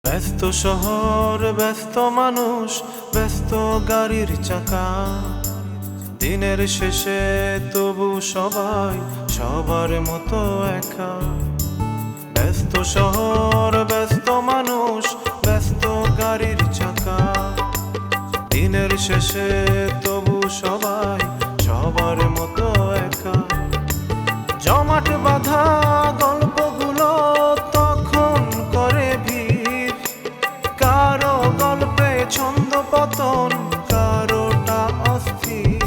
ব্যস্ত শহর, ব্যস্ত মানুষ, ব্যস্ত গাড়ির চাকা, দিনের শেষে তবু সবাই সবার মতো একা। ব্যস্ত শহর, ব্যস্ত মানুষ, ব্যস্ত গাড়ির চাকা, দিনের শেষে তবু সবাই সবার মতো একা। জমাট বাঁধা গল্পগুলো তখন করে ভিড়, কারো গল্পে ছন্দ পতন, কারোটা অস্থির,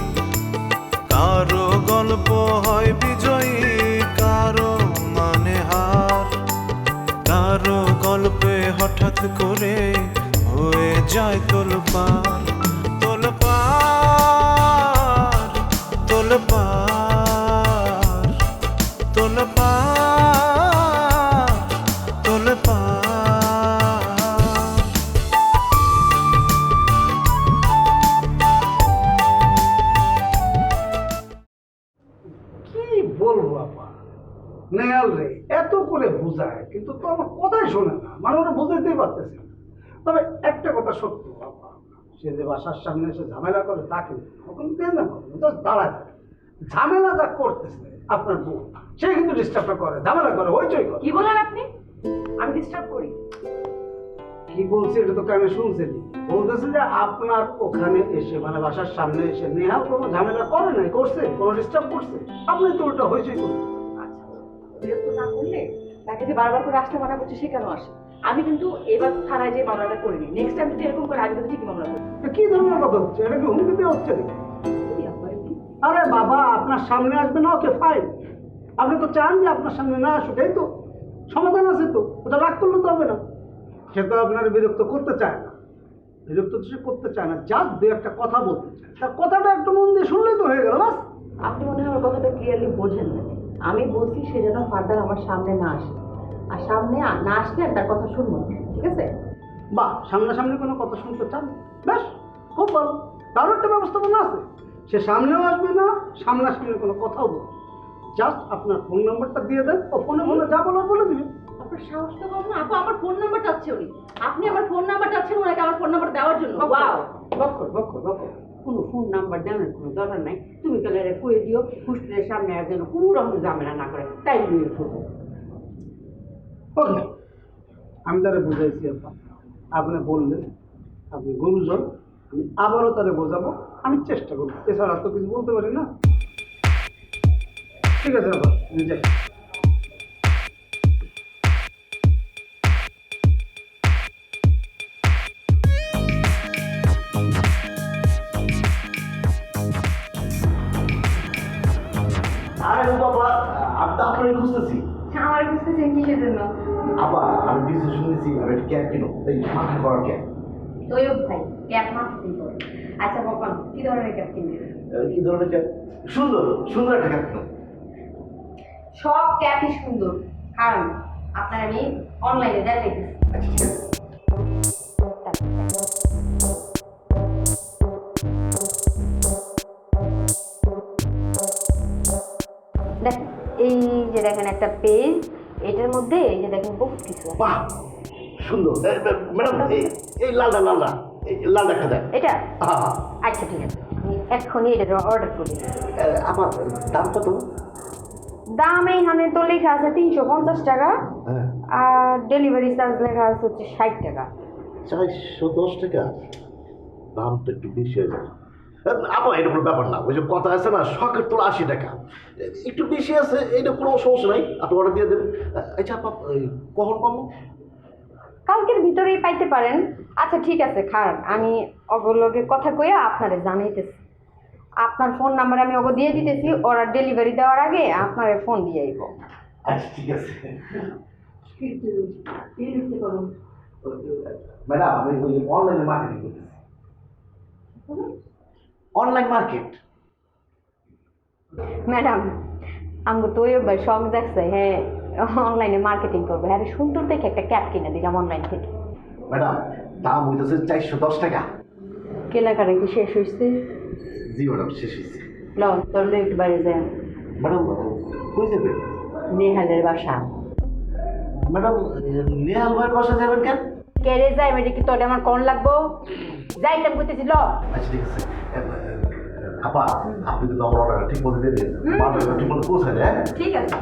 কারো গল্প হয় বিজয়ী, কারো মানে হার, কারো গল্পে হঠাৎ করে হয়ে যায় তোলপাড় তোলপাড় তোলপাড় তোলপাড় তোলপাড়। কি বলবো আপা, নেয়াল রে এত করে বোঝায় কিন্তু তো আমার কথাই শোনে না, মানে ওরা বুঝাইতেই পারতেছে না। তবে একটা কথা সত্য আপা, সে যে বাসার সামনে এসে ঝামেলা করে তাকে তখন কেন না করে জাস্ট দাঁড়ায় থাকে। ঝামেলা যা করতেছে আপনার বউ, সে কিন্তু ডিস্টার্বটা করে, ঝামেলা করে, হইচই করে। কি বলেন আপনি? আমি ডিস্টার্ব করি? কি বলছি এটা তো কানে শুনছেনি, বলতেছে যে আপনার ওখানে এসে মানে বাসার সামনে এসে নেহাল কোনো ঝামেলা করে নাই, করছে কোনো ডিস্টার্ব করছে, আপনি তো ওটা হইচই করছেন। আচ্ছা, বিরক্ত না করলে তাকে যে বারবার করে আসতে মানা করছে সে কেন আসে? আমি কিন্তু এবার থানায় যে মামলাটা করিনি, নেক্সট টাইম যদি এরকম করে আমি কিন্তু ঠিকই মামলা করবো। কি ধরনের কথা হচ্ছে, এটা কি হুমকি দেওয়া হচ্ছে নাকি? আরে বাবা, আপনার সামনে আসবে না, ওকে ফাইন। আপনি তো চান যে আপনার সামনে না আসুক, এই তো সমাধান আছে, তো ওটা রাগ করলে তো হবে না। সে তো আপনার বিরক্ত করতে চায় না, বিরক্ত তো সে করতে চায় না, যা দু একটা কথা বলতে চায়, তার কথাটা একটু মন দিয়ে শুনলেই তো হয়ে গেল বাস। আপনি মনে হয় আমার কথাটা ক্লিয়ারলি বোঝেন না। আমি বলছি সে যেন ফার্দার আমার সামনে না আসে, আর সামনে না আসলে আর তার কথা শুনবো না, ঠিক আছে? বা সামনাসামনি কোনো কথা শুনতে চান, বেশ, খুব ভালো, তারও একটা ব্যবস্থাপনা আছে। সে সামনেও আসবে না, সামনাসামনি কোনো কথাও বলবে, জাস্ট আপনার ফোন নাম্বারটা দিয়ে দেন, ও ফোনে ফোনে যা বলার বলে দিবে। আপনার সাহস তো কম না, আপু আমার ফোন নাম্বার চাচ্ছে উনি। আপনি আমার ফোন নাম্বার চাচ্ছেন ওনাকে আমার ফোন নাম্বার দেওয়ার জন্য? ওয়াও, বকর বকর বকর, কোনো ফোন নাম্বার দেওয়ার কোনো দরকার নাই। তুমি তাহলে কয়ে দিও হোস্টেলের সামনে আর যেন কোনো রকম ঝামেলা না করে, তাই নিয়ে ফোটো। ওকে, আমি তারা বুঝাইছি আপা, আপনি বললেন আপনি গুরুজন, আমি আবারও তারা বোঝাবো, আমি চেষ্টা করবো, এছাড়া তো কিছু বলতে পারি না। ঠিক আছে আপা, আমি যাই। আরে বাবা, আমি তো আপনারই খুঁজতেছি। আমার বুঝতেছেন কিসের জন্য? আবার আমি ডিসিশন নিয়েছি, আমি একটা ক্যাব কিনো, এই মাথা করার ক্যাব। তৈয়ব ভাই, ক্যাপ মার্কেটিং করে। আচ্ছা বকন, কি ধরনের ক্যাপ কিনবেন? কি ধরনের ক্যাব? সুন্দর সুন্দর একটা ক্যাব কিনো। সব ক্যাপই সুন্দর, কারণ আপনার আমি অনলাইনে দেখাইতেছি। আচ্ছা ঠিক আছে। দেখেন, এই যে দেখেন একটা পেজ, এটার মধ্যে এই যে দেখেন বহুত কিছু আছে। বাহ, সুন্দর। ম্যাডাম, এই লালটা লালটা, এই লালটা একটা দেন। এটা হ্যাঁ, আচ্ছা ঠিক আছে, আমি এক্ষুনি এটা অর্ডার করি। আমার দাম কত? দাম এইখানে তো লেখা আছে 350 টাকা, হ্যাঁ, আর ডেলিভারি চার্জ লেখা আছে হচ্ছে 60 টাকা। 410 টাকা, দামটা একটু বেশি হয়ে যায়। আপা, এটা কোনো ব্যাপার না, ওই যে কথা আছে না, শখের তোলা 80 টাকা, একটু বেশি আছে, এটা কোনো সমস্যা নাই, আপনি অর্ডার দিয়ে দেবেন। আচ্ছা আপা, কখন পাবো? কালকের ভিতরেই পাইতে পারেন। আচ্ছা ঠিক আছে, খারাপ, আমি ওগুলোকে কথা কইয়া আপনারে জানাইতেছি। আপনার ফোন নাম্বার আমি ওকে দিয়ে দিতেছি, ওরা ডেলিভারি দেওয়ার আগে আপনার ফোন দিয়ে আইব। আচ্ছা ঠিক আছে। কিন্তু এই লিখতে পারো। ম্যাডাম, আমি ওই অনলাইনে মার্কেটিং করতেছি। Online market. ম্যাডাম, আমাকে তো ভাই শখ দেখছে, হ্যাঁ অনলাইনে মার্কেটিং করবে, হ্যাঁ সুন্দর দেখে একটা ক্যাপ কিনে দিলাম অনলাইন থেকে। ম্যাডাম, দাম হইতেছে 410 টাকা। কেনাকাটা কি শেষ হয়েছে? জি ম্যাডাম, শেষ হয়েছে। লন তোর একটু বাইরে যায়, ম্যাডাম, কই যাবে? নেহালের বাসা। ম্যাডাম, নেহাল ভাইয়ের বাসা যাবেন কেন? কেড়ে যাই মেয়েটা কি তোর আমার কোন লাগবো যাইতাম করতেছিল আচ্ছা ঠিক আছে আপা আপনি কিন্তু আমার অর্ডারটা ঠিক মতো দিয়ে দিন বারোটা ঠিক মতো পৌঁছে দেয় হ্যাঁ ঠিক আছে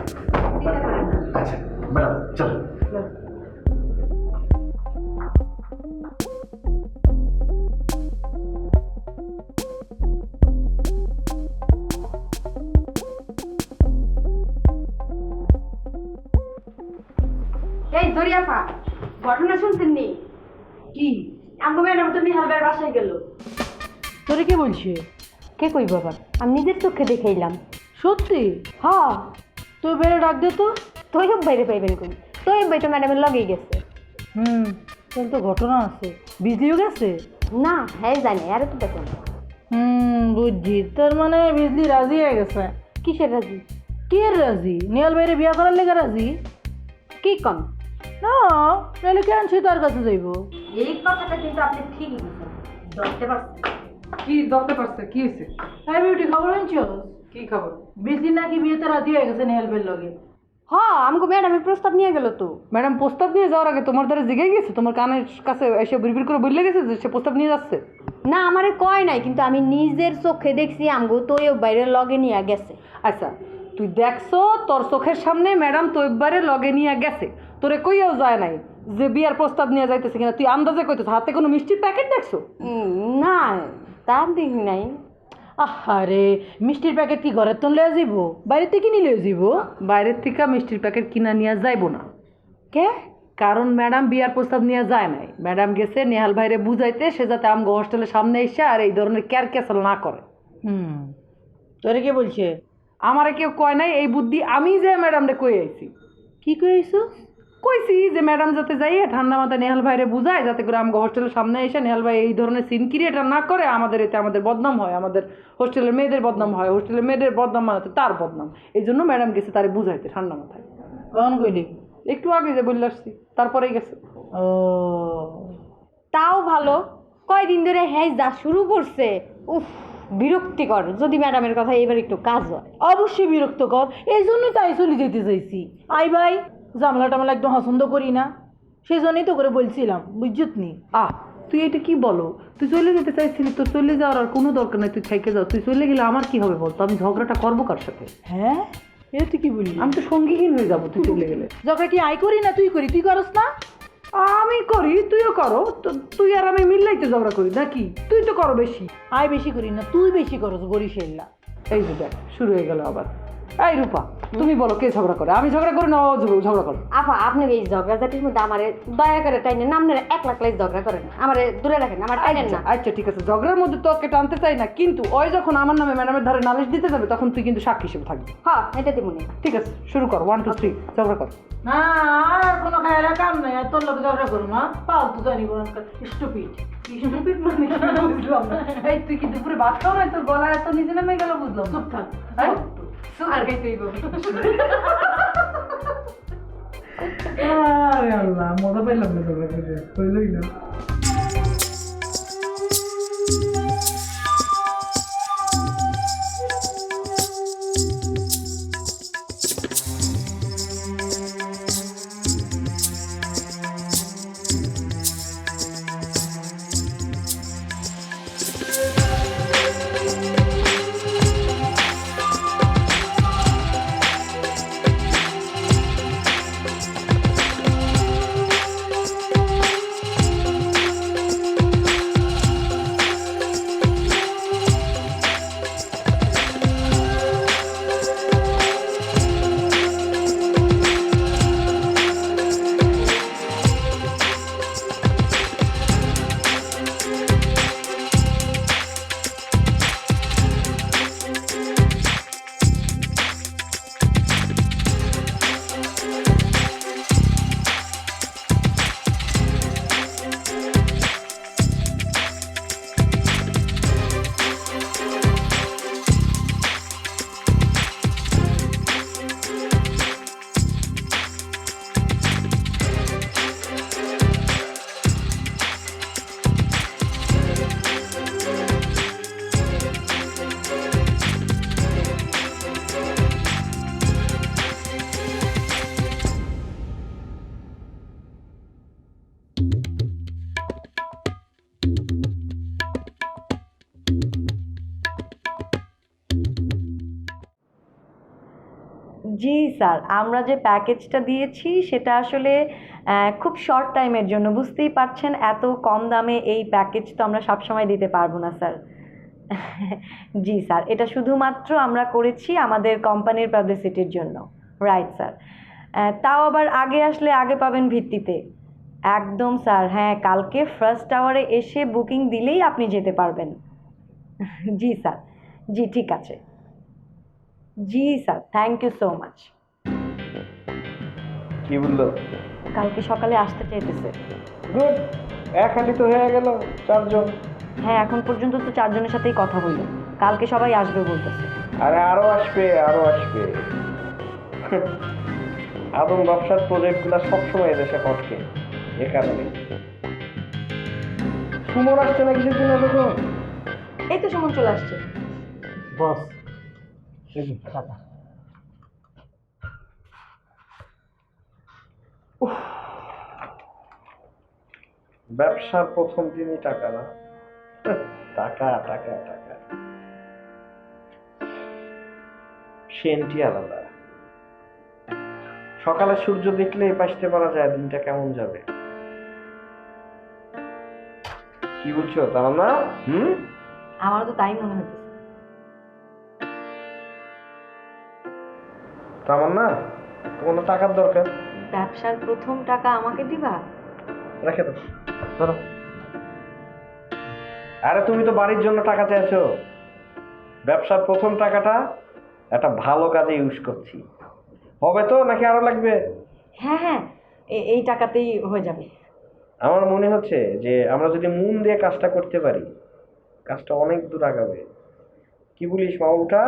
চিন্তা করেন না আচ্ছা ম্যাডাম চলেন এই দরিয়াফা ঘটনা শুনছেন নি কি আমগো ম্যাডাম তো নিহালবার বাসায় গেল। তোরে কে বলছে? কে কই বাবা? আমি নিজের চোখে দেখাইলাম। সত্যি? হ্যাঁ, তুই বেড়ে ডাক দে তো। তোইব বাইরে পাইবেন কই? তোইব ভাই তো ম্যাডামের লগেই গেছে। তাহলে তো ঘটনা আছে। বিজলিও গেছে? না, হ্যাঁ জানি, আর তো দেখুন। বুঝছি। তার মানে বিজলি রাজি হয়ে গেছে। কিসের রাজি? কে রাজি? নিয়াল বাইরে বিয়া করার লেগে রাজি? কি কম? না, নাহলে কেন সে তার কাছে যাইব? এই কথাটা কিন্তু আপনি ঠিকই বলছেন। ধরতে পারছেন? কি ধরতে পারছে? কি হয়েছে? হ্যাঁ বিউটি, খবর আনছো? কি খবর? বিজলি নাকি বিয়েতে রাজি হয়ে গেছে নিয়াল বাইর লগে। হ্যাঁ, আমগো ম্যাডামের প্রস্তাব নিয়ে গেল তো। ম্যাডাম প্রস্তাব নিয়ে যাওয়ার আগে তোমার দ্বারা জিগে গেছে? তোমার কানের কাছে এসে বিড়বিড় করে বললে গেছে যে সে প্রস্তাব নিয়ে যাচ্ছে? না, আমারে কয় নাই, কিন্তু আমি নিজের চোখে দেখছি আমগো তোইব বাইরে লগে নিয়ে গেছে। আচ্ছা, তুই দেখছো তোর চোখের সামনে ম্যাডাম তো একবারে লগে নিয়ে গেছে, তোরে কইয়াও যায় নাই যে বিয়ার প্রস্তাব নিয়ে যাইতেছে কিনা? তুই আন্দাজে কইতেছ? হাতে কোনো মিষ্টির প্যাকেট দেখছো? না, তার দেখি নাই। আরে মিষ্টির প্যাকেট কি ঘরের তো লয়ে যাইব? বাইরে থেকে কিনে লয়ে যাইব? বাইরের থেকে মিষ্টির প্যাকেট কিনা নিয়ে যাইব না। কে? কারণ ম্যাডাম বিয়ার প্রস্তাব নিয়ে যায় নাই। ম্যাডাম গেছে নেহাল ভাইরে বুঝাইতে, সে যাতে আমগো হোস্টেলের সামনে এসে আর এই ধরনের ক্যার ক্যাসাল না করে। তোরে কে বলছে? আমারে কেউ কয় নাই, এই বুদ্ধি আমি যে ম্যাডামরে কই আইছি। কি কই আইছো? কইছি যে ম্যাডাম যাতে যাইয়ে ঠান্ডা মাথায় নেহাল ভাইরে বুঝায়, যাতে করে আমগো হোস্টেলের সামনে এসে নেহাল ভাই এই ধরনের সিন ক্রিয়েটার না করে। আমাদের এতে আমাদের বদনাম হয়, আমাদের হোস্টেলের মেয়েদের বদনাম হয়, হোস্টেলের মেয়েদের বদনাম মানে তার বদনাম। এই জন্য ম্যাডাম গেছে তারে বুঝাইতে ঠান্ডা মাথায়। কখন কইলি? একটু আগে যে বললে আসছি, তারপরেই গেছে। ও, তাও ভালো। কয়দিন ধরে হ্যাঁ যা শুরু করছে, উফ, বিরক্তিকর। যদি ম্যাডামের কথা এবার একটু কাজ হয়। অবশ্যই বিরক্তকর, এই জন্যই তাই চলে যেতে চাইছি। আই ভাই, জামলা টামলা একদম পছন্দ করি না, সেই জন্যই তো করে বলছিলাম, বুঝছত নি? তুই এটা কি বলো? তুই চলে যেতে চাইছিলি, তোর চলে যাওয়ার আর কোনো দরকার নাই, তুই থেকে যাও। তুই চলে গেলে আমার কি হবে বলতো? আমি ঝগড়াটা করবো কার সাথে? হ্যাঁ, এটা তুই কি বললি? আমি তো সঙ্গীহীন হয়ে যাবো তুই চলে গেলে। ঝগড়া কি আই করি না তুই করি? তুই করস না? আমি করি, তুইও করো। তুই আর আমি মিললেই তো ঝগড়া করি নাকি? তুই তো করো বেশি। আই বেশি করি না, তুই বেশি করস বরিশাল্লা। এই যে দেখ, শুরু হয়ে গেল আবার। এই রূপা, তুমি বলো কে ঝগড়া করে? আমি ঝগড়া করি না ও ঝগড়া করে? আপা, আপনি এই ঝগড়াঝাটির মধ্যে আমারে দয়া করে টাইনেন না। আপনারা এক লাখ ঝগড়া করেন, আমারে দূরে রাখেন, আমার টাইনেন না। আচ্ছা ঠিক আছে, ঝগড়ার মধ্যে তোকে টানতে চাই না, কিন্তু ওই যখন আমার নামে ম্যাডামের ধারে নালিশ দিতে যাবে তখন তুই কিন্তু সাক্ষী হিসেবে থাকবি। হ্যাঁ, এটা দিব না। ঠিক আছে, শুরু কর। 1 2 3 ঝগড়া কর। না, আর কোনো খায়রা কাম নাই, তোর লোক ঝগড়া করুন। ফালতু জানি স্টুপিড স্টুপিড মানে বুঝলাম না। এই তুই কি দুপুরে ভাত খাও নাই? তোর গলা এত নিচে নেমে গেল, বুঝলাম। চুপ থাক, সুগার খাইতেই আল্লাহ, মজা পাইলাম না ঝগড়া করে, হইলই না। জি স্যার, আমরা যে প্যাকেজটা দিয়েছি সেটা আসলে খুব শর্ট টাইমের জন্য, বুঝতেই পারছেন এত কম দামে এই প্যাকেজ তো আমরা সবসময় দিতে পারবো না স্যার। জি স্যার, এটা শুধুমাত্র আমরা করেছি আমাদের কোম্পানির পাবলিসিটির জন্য। রাইট স্যার, তাও আবার আগে আসলে আগে পাবেন ভিত্তিতে। একদম স্যার, হ্যাঁ কালকে ফার্স্ট আওয়ারে এসে বুকিং দিলেই আপনি যেতে পারবেন। জি স্যার, জি ঠিক আছে। জি sir, thank you so much. কি বললো? কালকে সকালে আসতে চাইতেছে। গুড, এক হাঁটি তো হয়ে গেল, 4 জন। হ্যাঁ, এখন পর্যন্ত তো 4 জনের সাথেই কথা হইল, কালকে সবাই আসবে বলতেছে। আরে আরো আসবে, আরো আসবে। আদম ব্যবসার প্রজেক্টগুলো সবসময় এদেশে হটকে, এ কারণে। সুমন আসছে না কিসের জন্য দেখুন? এই তো সুমন চলে আসছে। বস, ব্যবসার প্রথম দিনই টাকা না, টাকা টাকা টাকা, সেন্টই আলাদা। সকালে সূর্য দেখলে বাঁচতে পারা যায়, দিনটা কেমন যাবে। কি বলছো তার না? আমারও তো তাই মনে হইতেছে। তার না তোমার টাকার দরকার, ব্যবসার প্রথম টাকা আমাকে দিবা? রেখে দাও, ধরো। আরে তুমি তো বাড়ির জন্য টাকা চাইছো, ব্যবসার প্রথম টাকাটা একটা ভালো কাজে ইউজ করছি, হবে তো নাকি আরো লাগবে? হ্যাঁ হ্যাঁ, এই টাকাতেই হয়ে যাবে। আমার মনে হচ্ছে যে আমরা যদি মন দিয়ে কাজটা করতে পারি, কাজটা অনেক দূর আগাবে। কি বলিস মামুটা?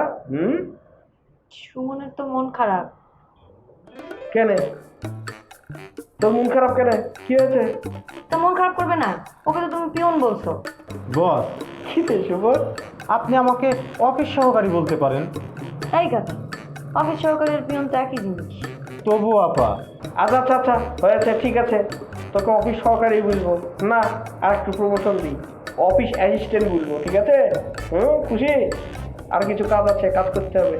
সুমনের তো মন খারাপ। কেন তোর মন খারাপ কেন? কি হয়েছে? তা মন খারাপ করবে না, ওকে তো তুমি পিয়ন বলছো। বস, কি শুভ? আপনি আমাকে অফিস সহকারী বলতে পারেন। তাই কথা, অফিস সহকারীর পিয়ন তো একই জিনিস। তবু আপা, আচ্ছা আচ্ছা আচ্ছা, হয়েছে, ঠিক আছে, তোকে অফিস সহকারী বুঝবো না, আর একটু প্রমোশন দিই, অফিস অ্যাসিস্ট্যান্ট বুঝবো, ঠিক আছে? খুশি? আর কিছু কাজ আছে, কাজ করতে হবে।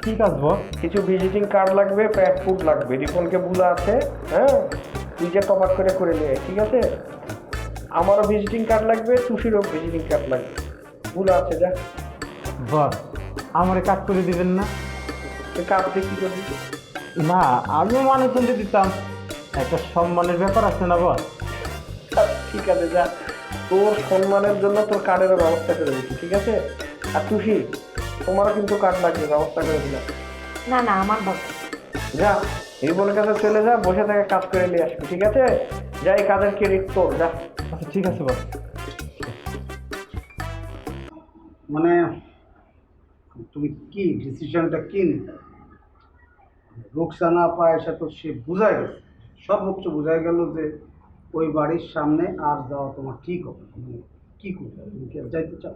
কি কাজ বস? কিছু ভিজিটিং কার্ড লাগবে, প্যাক ফুড লাগবে, রিপনকে ভুলা আছে, হ্যাঁ তুই যে টপ আপ করে নিয়ে, ঠিক আছে? আমারও ভিজিটিং কার্ড লাগবে, তুষিরও ভিজিটিং কার্ড লাগবে, ভুলা আছে, যা। বস, আমারে কাজ করে দিবেন না? তুই কাজ দিয়ে কী করবি? না, আমিও মানুষ চলতে দিতাম, একটা সম্মানের ব্যাপার আছে না বস? ঠিক আছে, যা, তোর সম্মানের জন্য তোর কার্ডেরও ব্যবস্থা করে দিচ্ছি, ঠিক আছে? আর তুষি, তোমারও কিন্তু কার্ড লাগবে, ব্যবস্থা করে দিলাম। না না, আমার বাবা। যা, রিপনের কাছে চলে যা, বসে থেকে কাজ করে নিয়ে আসবি, ঠিক আছে? যাই, কাজের ক্রেডিট তোর, যা। আচ্ছা ঠিক আছে বস। মানে তুমি কি ডিসিশনটা কি নিতে? রোকসানা পায় সে তো সে বোঝাই গেছে, সব কিছু বোঝাই গেল যে ওই বাড়ির সামনে আর যাওয়া তোমার ঠিক হবে না। মানে কি করবে, তুমি কি আর যাইতে চাও?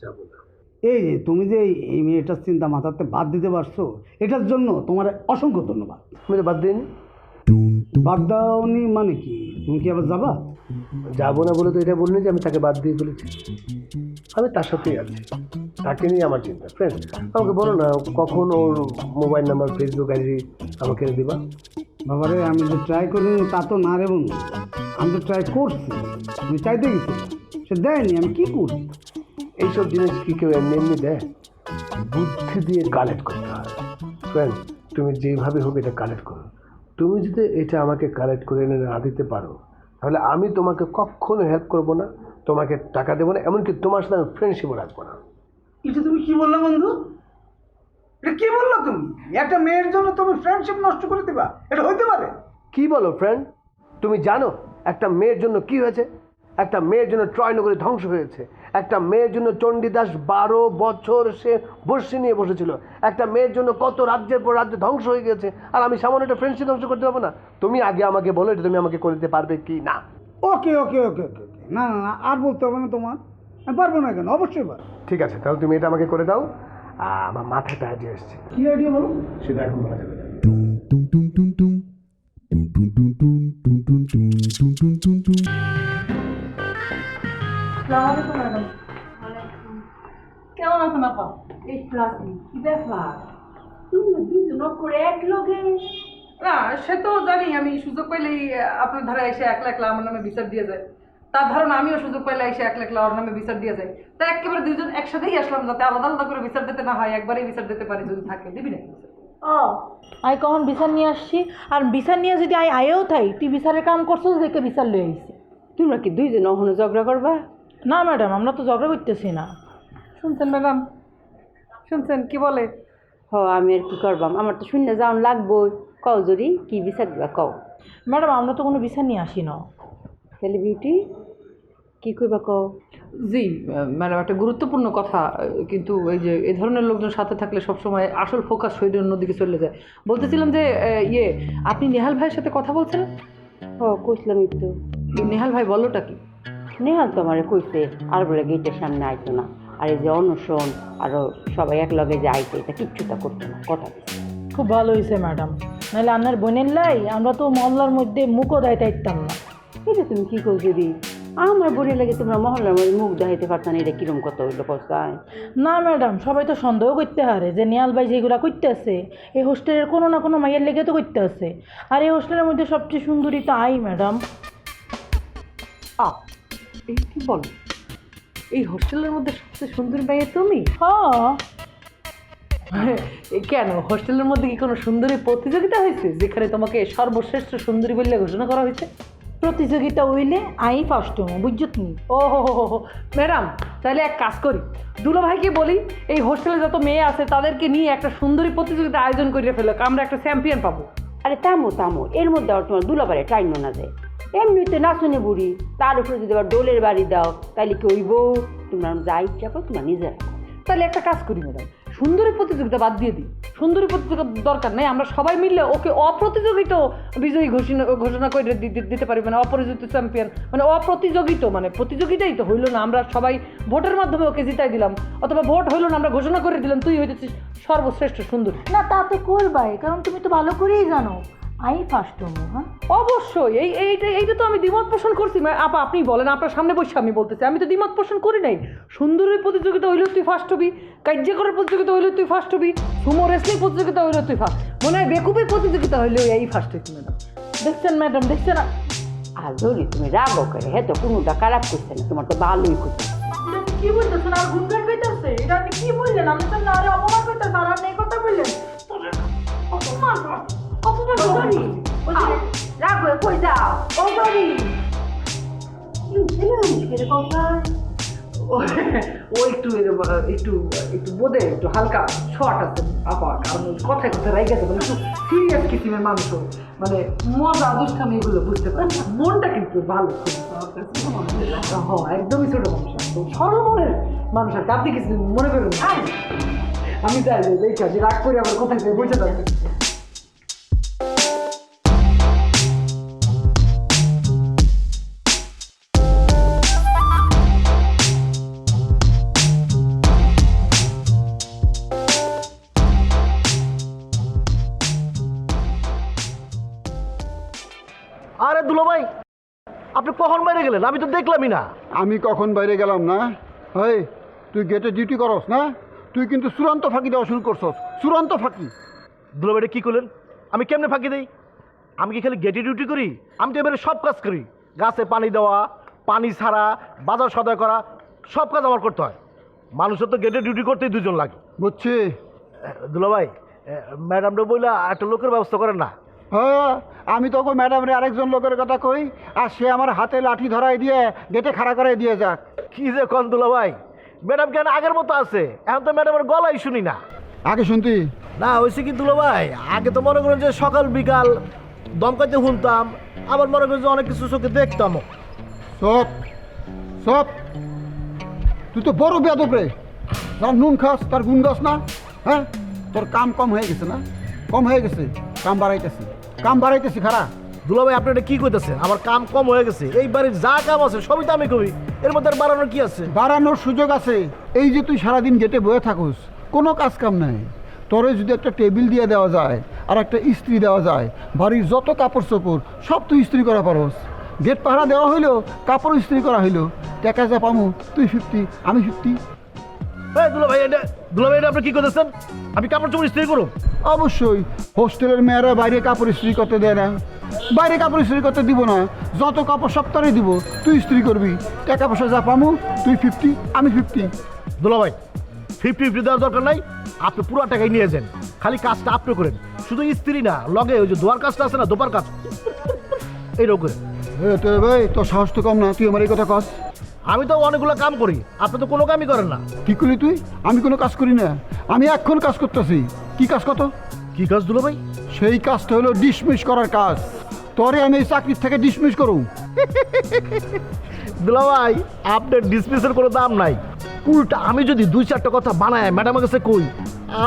যাবো না। এই যে তুমি যে এই মেয়েটার চিন্তা মাথাতে বাদ দিতে পারছো, এটার জন্য তোমার অসংখ্য ধন্যবাদ। তুমি তো বাদ দিন। বাদ দাওনি মানে কি? তুমি কি আবার যাবা? যাবো না বলে তো এটা বললি যে আমি তাকে বাদ দিয়ে ফেলেছি। আমি তার সাথেই আছি, তাকে নিয়ে আমার চিন্তা। ফ্রেন্ড, আমাকে বলো না কখন ওর মোবাইল নাম্বার, ফেসবুক আইডি আমাকে দিবা? বাবারে, আমি যে ট্রাই করিনি তা তো না রে বন্ধু, আমি তো ট্রাই করছি, তুমি চাইতে গেছি, সে দেয়নি, আমি কি করছি? এইসব জিনিস কি কেউ এমনি এমনি দেয়? বুদ্ধি দিয়ে কালেক্ট করতে হয়। ফ্রেন্ড, তুমি যেভাবে হোক এটা কালেক্ট করো। তুমি যদি এটা আমাকে কালেক্ট করে এনে না দিতে পারো, তাহলে আমি তোমাকে কখনো হেল্প করবো না, তোমাকে টাকা দেবো না, এমনকি তোমার সাথে আমি ফ্রেন্ডশিপও রাখবো না। এটা তুমি কি বললা বন্ধু? এটা কি বললা তুমি? একটা মেয়ের জন্য তুমি ফ্রেন্ডশিপ নষ্ট করে দিবা? এটা হইতে পারে? কি বলো ফ্রেন্ড? তুমি জানো একটা মেয়ের জন্য কি হয়েছে? একটা মেয়ের জন্য ট্রয়নগরী ধ্বংস হয়েছে। একটা মেয়ের জন্য চণ্ডীদাস 12 বছর সে বর্ষি নিয়ে বসেছিল। একটা মেয়ের জন্য কত রাজ্যের পর রাজ্য ধ্বংস হয়ে গেছে, আর আমি সামান্য একটা ফ্রেন্ডশিপ ধ্বংস করতে পারবো না? তুমি আগে আমাকে বলো এটা তুমি আমাকে করে দিতে পারবে কি না। ওকে ওকে ওকে ওকে ওকে, না না না, আর বলতে হবে না তোমার, আমি পারবো না কেন, অবশ্যই পারবো। ঠিক আছে, তাহলে তুমি এটা আমাকে করে দাও। আমার মাথায় একটা আইডিয়া এসছে। কি আইডিয়া বলো? সেটা এখন বলা যাবে না। কেমন আছেন আপা? এই ক্লাস কি ব্যাপার? তুমি দুজন করে এক লগে। না সে তো জানি, আমি সুযোগ পাইলেই আপনার ধারে এসে একলা একলা আমার নামে বিচার দিয়ে যায়। তার ধারণা আমিও সুযোগ পাইলে এসে একলা একলা ওর নামে বিচার দিয়ে যায়। তাই একেবারে দুইজন একসাথেই আসলাম, যাতে আলাদা আলাদা করে বিচার দিতে না হয়, একবারেই বিচার দিতে পারি যদি থাকে। দিবি না? ও আই কখন বিচার নিয়ে আসছি, আর বিচার নিয়ে যদি আয়েও থাই, তুই বিচারের কাম করছিস দেখে বিচার লয়ে আইছি। তোমরা কি দুইজন অহনো ঝগড়া করবা? না ম্যাডাম, আমরা তো ঝগড়া করতেছি না। শুনছেন ম্যাডাম, শুনছেন কি বলে? আমি আর কি করবাম, আমার তো শূন্য যাওন লাগবো। কও যদি কি বিচার দিবা কও। ম্যাডাম আমরা তো কোনো বিচার নিয়ে আসি না। তাহলে বিউটি কি কইবা কও। জি ম্যাডাম, একটা গুরুত্বপূর্ণ কথা, কিন্তু এই যে এই ধরনের লোকজন সাথে থাকলে সবসময় আসল ফোকাস শরীরের অন্যদিকে চলে যায়। বলতেছিলাম যে আপনি নেহাল ভাইয়ের সাথে কথা বলছেন? কইছিলাম একটু। নেহাল ভাই বলোটা কি? নেহাল তো আমারে কইছে আর বলে গেটের সামনে আইতো না, আর এই যে অনশন আরো সবাই এক লগে যে আইতো, এটা কিচ্ছুটা করতো না, কথা দিচ্ছে। খুব ভালো হয়েছে ম্যাডাম, নাহলে আপনার বোনের লাই আমরা তো মহল্লার মধ্যে মুখও দায়িত্ব দিতাম না। এটা তুমি কি কও যদি? আমার বোনের লাগে তোমরা মহল্লার মধ্যে মুখ দেখাইতে পারত না, এটা কিরম কথা হইলো কসায়? না ম্যাডাম, সবাই তো সন্দেহ করতে হারে যে নেহাল ভাই যেগুলো করতে আছে এই হোস্টেলের কোনো না কোনো মাইয়ের লেগে তো করতে আছে। আর এই হোস্টেলের মধ্যে সবচেয়ে সুন্দরী তো আই ম্যাডাম। এই কি বলো? এই হোস্টেলের মধ্যে সবচেয়ে সুন্দরী মেয়ে তুমি? হ্যাঁ। কেন, হোস্টেলের মধ্যে কি কোনো সুন্দরী প্রতিযোগিতা হয়েছে যেখানে তোমাকে সর্বশ্রেষ্ঠ সুন্দরী বলে ঘোষণা করা হয়েছে? প্রতিযোগিতা হইলে আই ফার্স্ট হবো, বুঝছো তুমি? ও হো ম্যাডাম, তাহলে এক কাজ করি, দুলো ভাইকে বলি এই হোস্টেলে যত মেয়ে আছে তাদেরকে নিয়ে একটা সুন্দরী প্রতিযোগিতা আয়োজন করে ফেলো, আমরা একটা চ্যাম্পিয়ন পাবো। আরে তামো এর মধ্যে আর তোমার দুলাবারে টাইনো না যায়। এমনিতে নাচনে বুড়ি, তার উপরে যদি আবার ডোলের বাড়ি দাও তাইলে কি হইব? তোমরা যা ইচ্ছা করো তোমরা নিজেরা। তাহলে একটা কাজ করি ম্যাডাম, সুন্দরী প্রতিযোগিতা বাদ দিয়ে দিই, সুন্দরী প্রতিযোগিতা দরকার নেই, আমরা সবাই মিললে ওকে অপ্রতিযোগিত বিজয়ী ঘোষণা করে দিতে পারি, মানে অপরাজিত চ্যাম্পিয়ন, মানে অপ্রতিযোগিত, মানে প্রতিযোগিতাই তো হইলো না, আমরা সবাই ভোটের মাধ্যমে ওকে জিতাই দিলাম, অথবা ভোট হইলো না আমরা ঘোষণা করে দিলাম তুই হইতেছিস সর্বশ্রেষ্ঠ সুন্দরী। না তা তো করবাই, কারণ তুমি তো ভালো করেই জানো আই ফার্স্ট হবো। হ্যাঁ অবশ্যই, এইটা তো আমি দ্বিমত পোষণ করছি। আপা আপনি বলেন, আপনার সামনে বসে আমি বলতেছি, আমি তো দ্বিমত পোষণ করি নাই। সুন্দরীর প্রতিযোগিতা হইলেও তুই ফার্স্ট হবি, কার্যকরের প্রতিযোগিতা হইলেও তুই ফার্স্ট হবি, সুমো রেসলিং প্রতিযোগিতা হইলেও তুই ফার্স্ট, মনে হয় বেকুবের প্রতিযোগিতা হইলেও এই ফার্স্ট হইছি ম্যাডাম। দেখছেন ম্যাডাম, দেখছেন? আর ধরি তুমি রাগও করে, হ্যাঁ তো কোনোটা খারাপ করছে না, তোমার তো ভালোই করছে। কি বলতেছেন? আর গুনগান কইতাছে, এটা আপনি কি বললেন? আমি তো না অপমান করতেছেন, আর আপনি এই কথা বললেন। অপমান রাগো কই যাও? ও সরি। ও একটু একটু বোধে একটু হালকা শর্ট আছে আপা, কারণ কথায় কথায় রাই গেছে, মানে একটু সিরিয়াস কিসিমের মানুষ, মানে মজা দুষ্টামি এগুলো বুঝতে পারে না, মনটা কিন্তু ভালো, হ্যাঁ একদমই ছোট মানুষ, একদম সরল মনের মানুষ। আর আপনি কিছু মনে করবেন না, আমি যাই দেখি যে রাগ করে আবার কোথায় যাই বুঝতে পারছি। আরে দুলো ভাই, আপনি কখন বাইরে গেলেন? আমি তো দেখলামই না। আমি কখন বাইরে গেলাম না? হেই, তুই গেটে ডিউটি করস না? তুই কিন্তু চূড়ান্ত ফাঁকি দেওয়া শুরু করছস, চূড়ান্ত ফাঁকি। দুলো ভাইটা কী করলেন? আমি কেমনে ফাঁকি দিই? আমি কি খালি গেটে ডিউটি করি? আমি তো এবারে সব কাজ করি, গাছে পানি দেওয়া, পানি ছাড়া, বাজার সদাই করা, সব কাজ আমার করতে হয়। মানুষের তো গেটে ডিউটি করতেই দুজন লাগে। বুঝছি। দুলো ভাই, ম্যাডামটা বইলা একটা লোকের ব্যবস্থা করেন না? হ্যাঁ, আমি তোকে ম্যাডামের আরেকজন লোকের কথা কই, আর সে আমার হাতে লাঠি ধরাই দিয়ে গেটে খাড়া করাই দিয়ে যাক। কি যে কন দুলো ভাই, ম্যাডাম কেন আগের মতো আছে? এখন তো ম্যাডামের গলাই শুনি না। আগে শুনতি না হয়েছে কি দুলো ভাই, আগে তো মনে করেন যে সকাল বিকাল দমকাইতে শুনতাম, আবার মনে করেন যে অনেক কিছু চোখে দেখতাম। সব সব তুই তো বড় বেয়াদব রে, যার নুন খাস তার গুণ গাছ না। হ্যাঁ, তোর কাম কম হয়ে গেছে না? কম হয়ে গেছে, কাম বাড়াইতেছি খারাপ। দুলো ভাই, আপনি এটা কি কইতেছেন? আমার কাম কম হয়ে গেছে? এই বাড়ির যা কাম আছে সবই তো আমি করি, এর মধ্যে আর বাড়ানোর কি আছে? বাড়ানোর সুযোগ আছে। এই যে তুই সারাদিন গেটে বয়ে থাকুস, কোনো কাজ কাম নাই। তোরে যদি একটা টেবিল দিয়ে দেওয়া যায় আর একটা ইস্ত্রি দেওয়া যায়, বাড়ির যত কাপড় চোপড় সব তুই ইস্ত্রি করা পারস। গেট পাহারা দেওয়া হইলো, কাপড় ইস্ত্রি করা হইলো, টাকা যা পামু তুই 50, আমি 50। এই দুলাভাই এটা আপনি কি করতেছেন? আমি কাপড় চোপড় ইস্ত্রি করুন? অবশ্যই হোস্টেলের মেয়েরা বাইরে কাপড় ইস্ত্রি করতে দেয় না, বাইরে কাপড় ইস্ত্রি করতে দিব না, যত কাপড় সপ্তাহে দিব তুই ইস্ত্রি করবি, টাকা পয়সা যা পামু তুই 50 আমি 50। দুলাভাই 50-50 দেওয়ার দরকার নাই, আপনি পুরো টাকাই নিয়ে যান, খালি কাজটা আপনি করেন, শুধু ইস্ত্রি না, লগে ওই যে দোয়ার কাজটা আছে না, দোপার কাজ, এইরকম করে। তো ভাই তোর সাহস তো কম না, তুই আমার এই কথা কস। আমি তো অনেকগুলো কাম করি, আপনি তো কোনো কামই করেন না। কি করলি তুই? আমি কোনো কাজ করি না, আমি এখন কাজ করতেছি। কি কাজ কত? কি কাজ দুলাভাই? সেই কাজটা হলো ডিসমিস করার কাজ। তোরে আমি এই চাকরির থেকে ডিসমিস করুম। দুলাভাই আপনার ডিসমিসের কোনো দাম নাই, উল্টা আমি যদি 2-4টা কথা বানায় ম্যাডামের কাছে কই,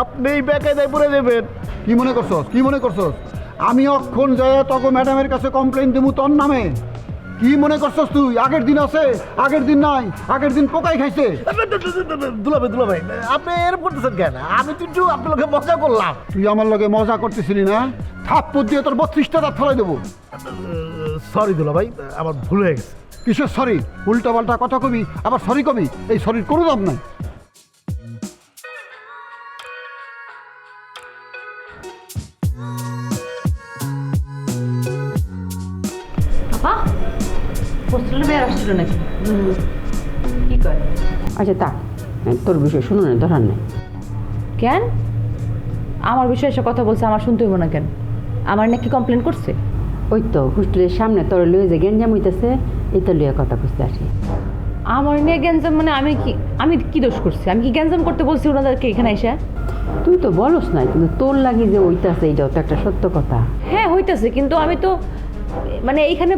আপনি বেকায়দায় পড়ে দেবেন। কি মনে করছস? কি মনে করছস আমি অক্ষণ যায় তোকে ম্যাডামের কাছে কমপ্লেন দেবো তোর নামে? কি মনে করছস তুই? আগের দিন আছে, আগের দিন নাই, আগের দিন পোকাই খাইছে। দুলাভাই আপনি এরকম করতেছেন কেন? আমি তো একটু আপনার লোকে মজা করলাম। তুই আমার লগে মজা করতেছিলি না? থাপ্পড় দিয়ে তোর 32টা দাঁত ফেলাই দেবো। সরি দুলাভাই, আমার ভুল হয়ে গেছে। কিসের সরি? উল্টা পাল্টা কথা কবি আবার সরি কবি, এই সরির কোনো দাম নাই। বাবা হোস্টেলে মেয়ে আসছিল নাকি? কি কয়? আচ্ছা তা তোর বিষয় শুনো না, ধরার নেই। কেন আমার বিষয়ে এসে কথা বলছে, আমার শুনতে হইব না কেন? আমার নাকি কমপ্লেন করছে? ওই তো হোস্টেলের সামনে তোর লয়ে যে গ্যাঞ্জাম হইতেছে, এইটা লইয়া কথা বুঝতে আসি। আমার নিয়ে গ্যাঞ্জাম মানে আমি কি দোষ করছি? আমি কি গ্যাঞ্জাম করতে বলছি ওনাদেরকে এখানে এসে? তুই তো বলস না, কিন্তু তোর লাগি যে ওইটাছে এইটাও তো একটা সত্য কথা। হ্যাঁ হইতাছে, কিন্তু আমি তো মানে এইখানে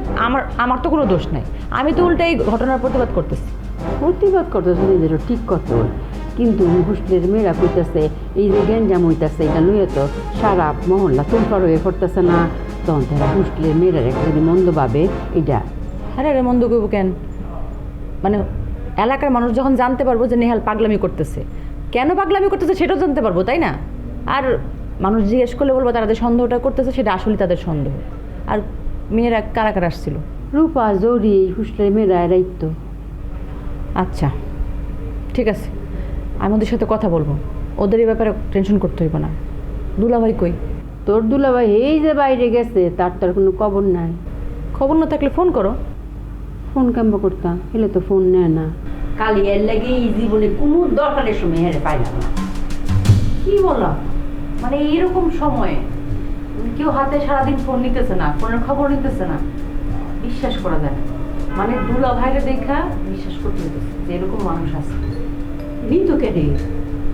আমার তো কোনো দোষ নাই, আমি তো উল্টা এই ঘটনার প্রতিবাদ করতেছি। প্রতিবাদ করতেছে নিজেরও ঠিক কত, কিন্তু হোস্টেলের মেয়েরা কইতেছে এই যে গ্যাঞ্জাম হইতেছে এটা লইয়া তো সারা মহল্লা তুলপার হয়ে পড়তেছে না, তখন তারা হোস্টেলের মেয়েরা একটা যদি মন্দ ভাবে এটা। আরে আরে মন্দ করবো কেন? মানে এলাকার মানুষ যখন জানতে পারবো যে নেহাল পাগলামি করতেছে, কেন পাগলামি করতেছে সেটাও জানতে পারবো, তাই না? আর মানুষ জিজ্ঞেস করলে বলবো তারা যে সন্দেহটা করতেছে সেটা আসলে তাদের সন্দেহ। আর মেয়েরা কারা কারা আসছিল? রূপা, জরি, এই হোস্টেলের মেয়েরা এরাই তো। আচ্ছা ঠিক আছে, আমি ওদের সাথে কথা বলবো, ওদের এই ব্যাপারে টেনশন করতে হইব না। দুলাভাই কই? তোর দুলাভাই এই যে বাইরে গেছে, তার তার কোনো খবর নাই। খবর না থাকলে ফোন করো। ফোন কেমবা করতাম, এলে তো ফোন নেয় না। কালি এর লাগে এই জীবনে কোনো দরকারের সময় হেরে পাইলাম না। কি বলো? মানে এইরকম সময়ে কেউ হাতে সারাদিন ফোন নিতেছে না, ফোনের খবর নিতেছে না, বিশ্বাস করা যায় না। মানে দুলাভাইরে দেখা বিশ্বাস করতে হইতেছে যে এরকম মানুষ আছে। নিত কেডে?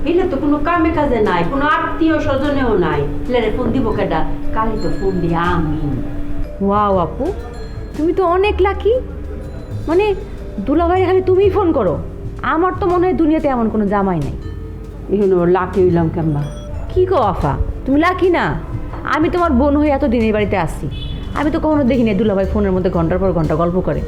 এলে তো কোনো কামে কাজে নাই, কোনো আত্মীয় স্বজনেও নাই, এলে ফোন দিব কেডা? কালি তো ফোন দিয়ে আমি। ওয়াও আপু, তুমি তো অনেক লাকি। মানে দুলাভাইরে খালি তুমিই ফোন করো। আমার তো মনে হয় দুনিয়াতে এমন কোনো জামাই নাই। এখানে ওর লাকি হইলাম কেমবা? কি গো আফা, তুমি লাকি না? আমি তোমার বোন হয়ে এত দিনের বাড়িতে আসছি, আমি তো কখনো দেখিনি দুলাভাই ফোনের মধ্যে ঘন্টার পর ঘন্টা গল্প করে।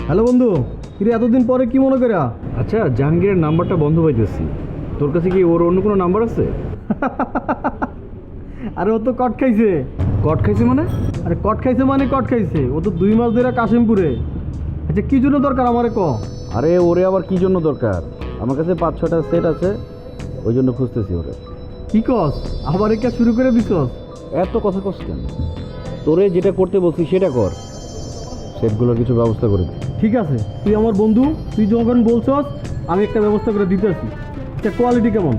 হ্যালো বন্ধু, কিরে এতদিন পরে কি মনে করা? আচ্ছা, জাহাঙ্গীরের নাম্বারটা বন্ধ পাইতেছি, তোর কাছে কি ওর অন্য কোনো নাম্বার আছে? আরে ও তো কট খাইছে। কট খাইছে মানে? আরে কট খাইছে মানে কট খাইছে, ও তো 2 মাস ধরে কাশিমপুরে। আচ্ছা কি জন্য দরকার আমারে ক? আরে ওরে আবার কি জন্য দরকার? আমার কাছে 5-6টা সেট আছে, ওই জন্য খুঁজতেছি ওরে। কি কস? আবার এটা শুরু করে দিছস? এত কথা কস কেন? তোরে যেটা করতে বলছি সেটা কর, সেটগুলোর কিছু ব্যবস্থা করে দে। ঠিক আছে, তুই আমার বন্ধু, তুই যখন বলছস আমি একটা ব্যবস্থা করে দিতেছি। এটা কোয়ালিটি কেমন?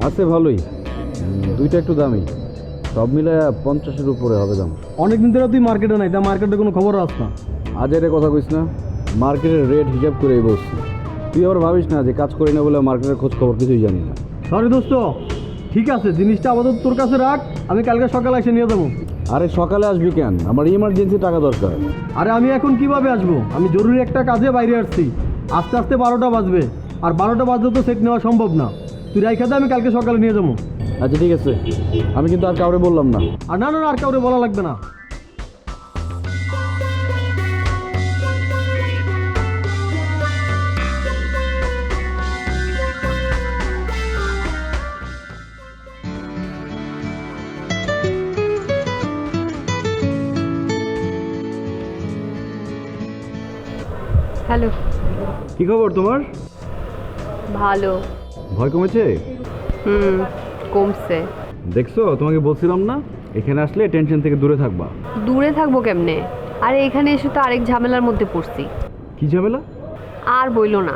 আছে ভালোই, দুইটা একটু দামি, সব মিলে 50-এর উপরে হবে দাম। অনেকদিন ধরে তুই মার্কেটে নাই, তা মার্কেটে কোনো খবর আস না? আজ এর কথা কইস না, মার্কেটের রেট হিসাব করেই বলছি। তুই আবার ভাবিস না যে কাজ করি না বলে মার্কেটের খোঁজ খবর কিছুই জানি না। সরি দোস্ত, ঠিক আছে জিনিসটা আপাতত তোর কাছে রাখ, আমি কালকে সকালে এসে নিয়ে যাবো। আরে সকালে আসবি কেন? আমার ইমার্জেন্সি টাকা দরকার। আরে আমি এখন কিভাবে আসবো? আমি জরুরি একটা কাজে বাইরে আসছি, আস্তে আস্তে 12টা বাজবে, আর 12টা বাজলে তো সেট নেওয়া সম্ভব না। তুই রাইখা দে, আমি কালকে সকালে নিয়ে যাবো। আচ্ছা ঠিক আছে, আমি কিন্তু আর কাউরে বললাম না। আর না না না, আর কাউরে বলা লাগবে না। হ্যালো। কি খবর তোমার? ভালো। ভয় কমেছে? কমছে। দেখছো, তোমাকে বলছিলাম না এখানে আসলে টেনশন থেকে দূরে থাকবা। দূরে থাকবো কেমনে? আরে এখানে এসে তো আরেক ঝামেলার মধ্যে পড়ছি। কি ঝামেলা? আর বইলো না,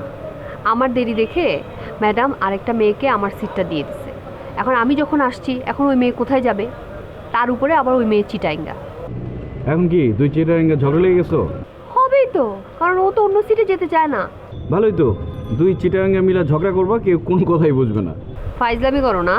আমার দেরি দেখে ম্যাডাম আরেকটা মেয়েকে আমার সিটটা দিয়ে দিছে। এখন আমি যখন আসছি, এখন ওই মেয়ে কোথায় যাবে? তার উপরে আবার ওই মেয়ে চিটাইঙ্গা। এখন কি দুই চিটাঙ্গা ঝগড়া লেগে গেছো? হবেই তো, কারণ ও তো অন্য সিটে যেতে চায় না। ভালোই তো, দুই চিটাঙ্গা মিলা ঝগড়া করবা, কেউ কোনো কথাই বুঝবে না। ফাইজলামি করো না।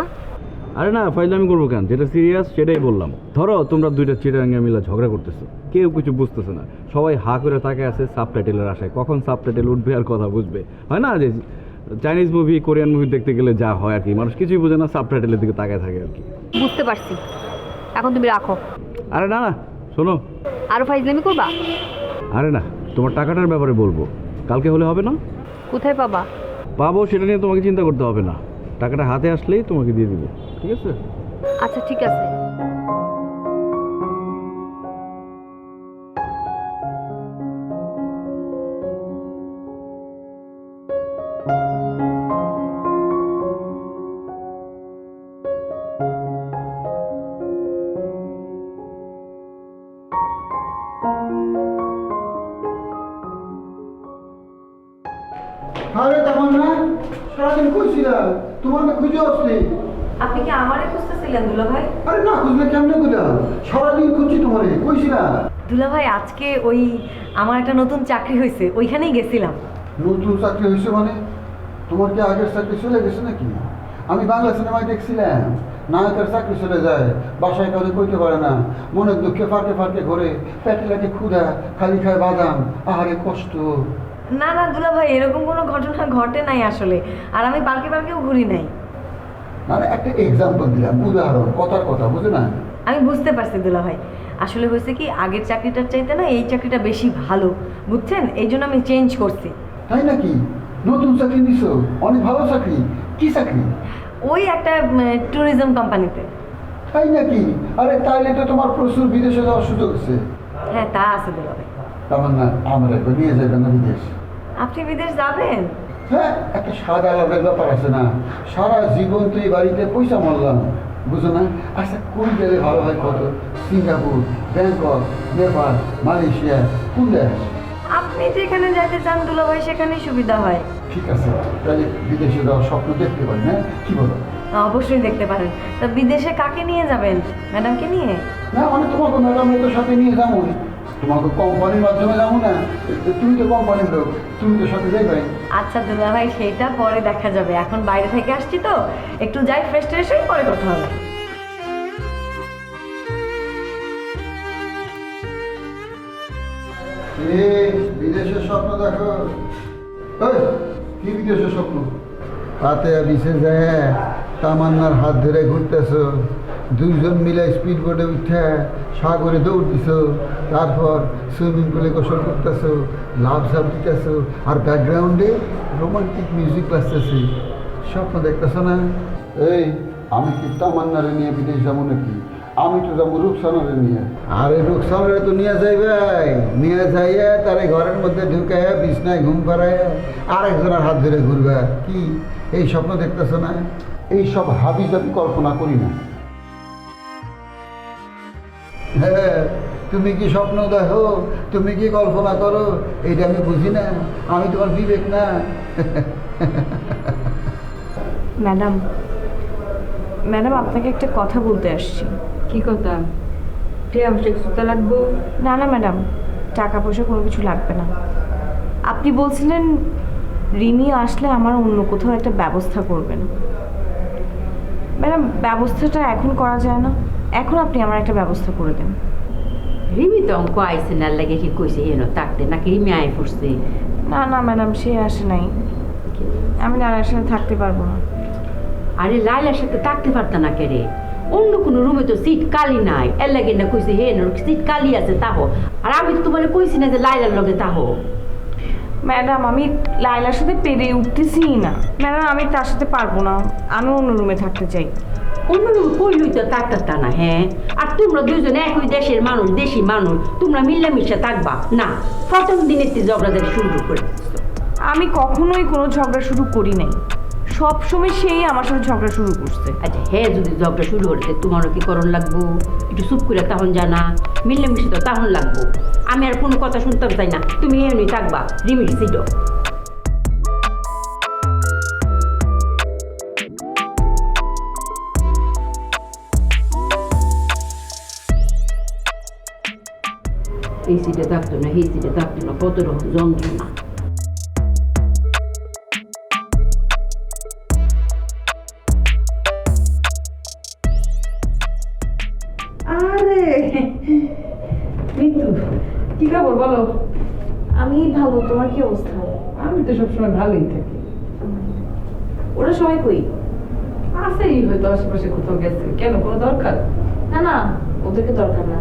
আরে না, ফাইজলামি করবো কেন? যেটা সিরিয়াস সেটাই বললাম। ধরো তোমরা দুইটা চিটাঙ্গা মিলা ঝগড়া করতেছো, কেউ কিছু বুঝতেছে না, সবাই হা করে তাকে আছে সাবটাইটেলের আশায়, কখন সাবটাইটেল উঠবে আর কথা বুঝবে। হয় না যে চাইনিজ মুভি, কোরিয়ান মুভি দেখতে গেলে যা হয় আর কি, মানুষ কিছুই বোঝে না, সাবটাইটেলের দিকে তাকায় থাকে আর কি। বুঝতে পারছি, এখন তুমি রাখো। আরে না না, শোনো। আরো ফাইজলামি করবা? আরে না, তোমার টাকাটার ব্যাপারে বলবো, কালকে হলে হবে না? কোথায় পাবা? পাবো সেটা নিয়ে তোমাকে চিন্তা করতে হবে না, টাকাটা হাতে আসলেই তোমাকে দিয়ে দিব, ঠিক আছে? আচ্ছা ঠিক আছে। আরে তামান্না, সারাদিন খুঁজছিলাম, তোমার না খুঁজে আসলি। আপনি কি আমারে খুঁজতেছিলেন দুলা ভাই? আরে না খুঁজলে কেমনে খুঁজলাম, সারাদিন খুঁজছি তোমারে, কইছিলাম। দুলা ভাই আজকে ওই আমার একটা নতুন চাকরি হয়েছে, ওইখানেই গেছিলাম। নতুন চাকরি হয়েছে মানে? তোমার কি আগের চাকরি চলে গেছে নাকি? আমি বাংলা সিনেমায় দেখছিলাম, নায়কের চাকরি চলে যায়, বাসায় কাউকে কইতে পারে না, মনের দুঃখে ফাঁকে ফাঁকে ঘরে, পেটে লাগে ক্ষুধা, খালি খায় বাদাম, আহারে কষ্ট। না না দুলা ভাই, এরকম কোনো ঘটনা ঘটে নাই আসলে, আর আমি পার্কে পার্কেও ঘুরি নাই। মানে একটা এক্সাম্পল দিলাম, উদাহরণ, কথার কথা, বুঝে না? আমি বুঝতে পারছি দুলা ভাই, আসলে হয়েছে কি আগের চাকরিটার চাইতে না এই চাকরিটা বেশি ভালো, বুঝছেন? এই জন্য আমি চেঞ্জ করছি। তাই নাকি? নতুন চাকরি নিছো? অনেক ভালো চাকরি? কি চাকরি? ওই একটা ট্যুরিজম কোম্পানিতে। তাই নাকি? আরে তাইলে তো তোমার প্রচুর বিদেশে যাওয়ার সুযোগ আছে। হ্যাঁ তা আছে দুলা ভাই। তার না আমার একবার নিয়ে যাবেন না বিদেশ? আপনি বিদেশ যাবেন? হ্যাঁ, একটা সাদা লাভের ব্যাপার আছে না, সারা জীবন তো এই বাড়িতে পয়সা মারলাম, বুঝো না? আচ্ছা কোন গেলে ভালো হয় কত? সিঙ্গাপুর, ব্যাংকক, নেপাল, মালয়েশিয়া, কোন দেশ? আপনি যেখানে যেতে চান দুলা ভাই সেখানেই সুবিধা হয়। ঠিক আছে, তাহলে বিদেশে যাওয়ার স্বপ্ন দেখতে পারি, না কি বলো? অবশ্যই দেখতে পারেন। তা বিদেশে কাকে নিয়ে যাবেন? ম্যাডামকে নিয়ে? না মানে তোমাকে ম্যাডামের তো সাথে নিয়ে যাবো, তোমাকে কোম্পানির মাধ্যমে যাবো না, তুমি তো কোম্পানির লোক, তুমি তো সাথে যাই ভাই। আচ্ছা দুলা ভাই, সেটা পরে দেখা যাবে, এখন বাইরে থেকে আসছি তো, একটু যাই ফ্রেশ ট্রেশ হয়ে পরে কথা হবে। বিদেশের স্বপ্ন দেখো? ওই, কি বিদেশের স্বপ্ন? হাতে বিশে যায় তামান্নার হাত ধরে ঘুরতেছো, দুইজন মিলে স্পিড বোর্ডে উঠে সাগরে দৌড় দিছো, তারপর সুইমিং পুলে গোসল করতেছো, লাভ ঝাপ দিতেছো, আর ব্যাকগ্রাউন্ডে রোমান্টিক মিউজিক বাজতেছে। স্বপ্ন দেখতেছো না? এই আমি কি তামান্নারে নিয়ে বিদেশ যাবো নাকি? আমি তো যাবো রুকসানারে নিয়ে। আরে রুকসানারে তো নিয়ে যাই ভাই, নিয়ে যাইয়া তারে ঘরের মধ্যে ঢুকে বিছনায় ঘুম পাড়ায় আরেকজনের হাত ধরে ঘুরবে। কি এই স্বপ্ন দেখতেছো না? এই সব হাবি জাবি কল্পনা করি না। হ্যাঁ, তুমি কি স্বপ্ন দেখো, তুমি কি কল্পনা করো, এইটা আমি বুঝি না, আমি তোমার বিবেক না। ম্যাডাম, ম্যাডাম আপনাকে একটা কথা বলতে আসছি। কি কথা? সুতা লাগবো? না না ম্যাডাম, টাকা পয়সা কোনো কিছু লাগবে না। আপনি বলছিলেন রিনি আসলে আমার অন্য কোথাও একটা ব্যবস্থা করবেন। ম্যাডাম ব্যবস্থাটা এখন করা যায় না? এখন আপনি আমার একটা ব্যবস্থা করে দেন। রিমি তো অঙ্ক আইসে না লাগে কি কইছে হেন থাকতে নাকি রিমি আয় পড়ছে? না না ম্যাডাম, সে আসে নাই। আমি লাইলার সাথে থাকতে পারবো না। আরে লাইলার সাথে থাকতে পারত না কে রে? অন্য কোনো রুমে তো সিট খালি নাই, এর লাগে না কইছে হেন সিট খালি আছে তাহো। আর আমি তো তোমার কইছি না যে লাইলার লগে তাহো। ম্যাডাম আমি লাইলার সাথে পেরে উঠতেছি না। ম্যাডাম আমি তার সাথে পারবো না, আমি অন্য রুমে থাকতে চাই। অন্য রুমে কইলই তো থাকতা না, হ্যাঁ? আর তোমরা দুইজন একই দেশের মানুষ, দেশি মানুষ, তোমরা মিলেমিশে থাকবা না? প্রথম দিনের ঝগড়াঝাটি শুরু করে দিচ্ছ। আমি কখনোই কোনো ঝগড়া শুরু করি নাই, সবসময় সেই আমার সাথে ঝগড়া শুরু করছে। আচ্ছা হ্যাঁ, যদি ঝগড়া শুরু করতে তোমারও কি করণ লাগবো? একটু চুপ করে তখন জানা, মিলেমিশে তো তখন লাগবো। আমি আর কোনো কথা শুনতে চাই না, তুমি এমনি থাকবা রিমির সিটো। এই সিটে থাকতো না, এই সিটে থাকতো না, কত রকম যন্ত্রণা। আরে মিতু, কি খবর বলো? আমি ভালো, তোমার কি অবস্থা? আমি তো সবসময় ভালোই থাকি। ওরা সবাই কই? আছেই হয়তো আশেপাশে কোথাও গেছে। কেন, কোনো দরকার? না না, ওদেরকে দরকার না,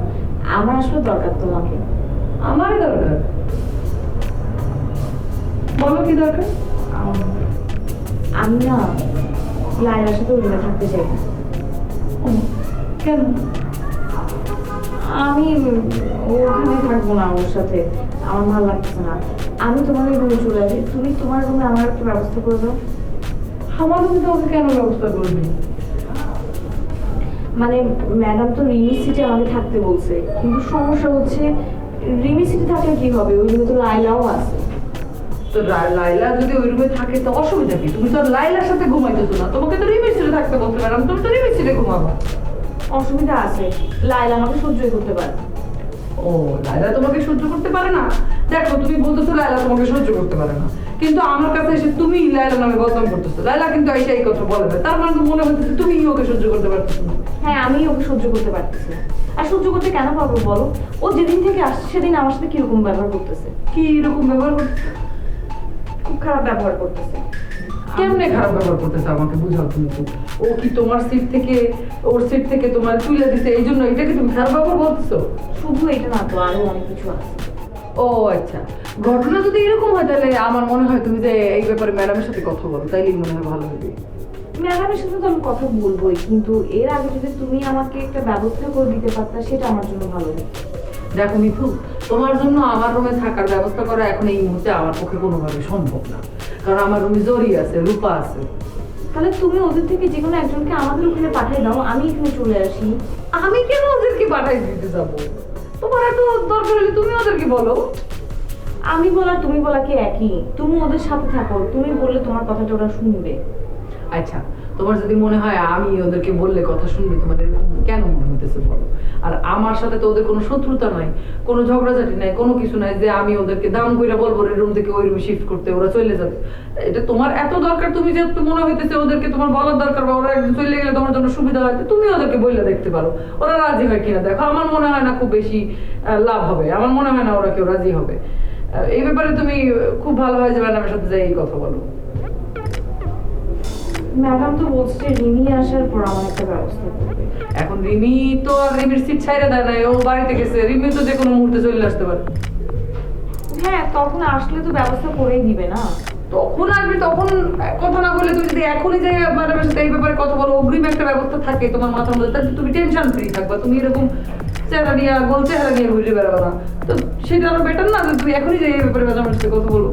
আমার আসলে দরকার তোমাকে। আমারই দরকার। বলো কি দরকার? আমি না লাইলার সাথে রুমে থাকতে চাই। কেন? আমি ওখানে থাকবো না, ওর সাথে আমার ভালো লাগছে না। আমি তোমার রুমে চলে আসি, তুমি তোমার রুমে আমার একটা ব্যবস্থা করে দাও। আমার রুমে তোমাকে কেন ব্যবস্থা করবি? মানে ম্যাডাম তো রিমি সিটে আমাকে থাকতে বলছে, কিন্তু সমস্যা হচ্ছে রিমি সিটে থাকলে কি হবে? ওই রুমে তো লাইলাও আছে। তো লাইলা যদি ওই রুমে থাকে তো অসুবিধা কি? তুমি তো আর লাইলার সাথে ঘুমাইতেছো না, তোমাকে তো রিমির সিটে থাকতে বলতে ম্যাডাম, তুমি তো রিমির সিটে ঘুমাবো। অসুবিধা আছে, লাইলা আমাকে সহ্যই করতে পারে। ও, লাইলা তোমাকে সহ্য করতে পারে না? দেখো, তুমি বলতেছো লাইলা তোমাকে সহ্য করতে পারে না, কিন্তু আমার কাছে এসে তুমি লাইলা নামে বদনাম করতেছো। লাইলা কিন্তু এই কথা বলে না, তার মানে তো মনে হচ্ছে তুমি ওকে সহ্য করতে পারতেছো না। হ্যাঁ, আমি ওকে সহ্য করতে পারতেছি না। আর সহ্য করতে কেন পারবো বলো? ও যেদিন থেকে আসছে সেদিন আমার সাথে কিরকম ব্যবহার করতেছে। কি রকম ব্যবহার করতেছে? খুব খারাপ ব্যবহার করতেছে। কেমনে খারাপ ব্যবহার করতেছে আমাকে বুঝাও তুমি তো। ও কি তোমার সিট থেকে, ওর সিট থেকে তোমার তুলে দিতে, এই জন্য এটাকে তুমি খারাপ ব্যবহার বলতেছো? শুধু এটা না তো, আরো অনেক কিছু আছে। ও আচ্ছা, ঘটনা যদি এরকম হয় তাহলে আমার মনে হয় তুমি যে এই ব্যাপারে ম্যাডামের সাথে কথা বলো, তাইলেই মনে হয় ভালো হবে। ম্যাডামের সাথে তো আমি কথা বলবোই, কিন্তু এর আগে যদি তুমি আমাকে একটা ব্যবস্থা করে দিতে পারতা সেটা আমার জন্য ভালো হতো। দেখো মিথু, তোমার জন্য আমার রুমে থাকার ব্যবস্থা করা এখন এই মুহূর্তে আমার পক্ষে কোনোভাবে সম্ভব না, কারণ আমার রুমে জরি আছে, রূপা আছে। তাহলে তুমি ওদের থেকে যে কোনো একজনকে আমাদের ওখানে পাঠিয়ে দাও, আমি এখানে চলে আসি। আমি কেন ওদেরকে পাঠাই দিতে যাবো? তোমার এত দরকার হলে তুমি ওদেরকে বলো। আমি বলা তুমি বলা কি একই? তুমি ওদের সাথে থাকো, তুমি বললে তোমার কথাটা ওরা শুনবে। আচ্ছা, তোমার যদি মনে হয় আমি ওদেরকে বললে কথা শুনবে, তোমার এরকম কেন মনে হইতেছে বলো? আর আমার সাথে তো ওদের কোনো শত্রুতা নাই, কোনো ঝগড়াঝাটি নাই, কোনো কিছু নাই যে আমি ওদেরকে দাম কইরা বলবো এই রুম থেকে ওই রুমে শিফট করতে, ওরা চলে যাবে। এটা তোমার এত দরকার, তুমি যেহেতু মনে হইতেছে ওদেরকে তোমার বলার দরকার, বা ওরা একদিন চলে গেলে তোমার জন্য সুবিধা হয়, তুমি ওদেরকে বললে দেখতে পারো ওরা রাজি হয় কিনা। দেখো, আমার মনে হয় না খুব বেশি লাভ হবে, আমার মনে হয় না ওরা কেউ রাজি হবে। এই ব্যাপারে তুমি খুব ভালো হয় যে ম্যাডামের সাথে যাই এই কথা বলো। ম্যাডাম তো বলছে রিমি আসার পর আমার একটা ব্যবস্থা করবে। এখন রিমি তো আর রিমির সিট ছাইড়া দেয় না, ও বাড়িতে গেছে, রিমি তো যে কোনো মুহূর্তে চলে আসতে পারে। হ্যাঁ, তখন আসলে তো ব্যবস্থা করেই দিবে না? তখন আসবে, তখন কথা না বলে তুমি যদি এখনই যাই ম্যাডামের সাথে এই ব্যাপারে কথা বলো, অগ্রিম একটা ব্যবস্থা থাকে তোমার মাথার মধ্যে, তাহলে তুমি টেনশন ফ্রি থাকবা। তুমি এরকম চেহারা নিয়ে, গোল চেহারা নিয়ে ঘুরে বেড়াবে না, তো সেটা আরো বেটার না যে তুমি এখনই যাই এই ব্যাপারে ম্যাডামের সাথে কথা বলো।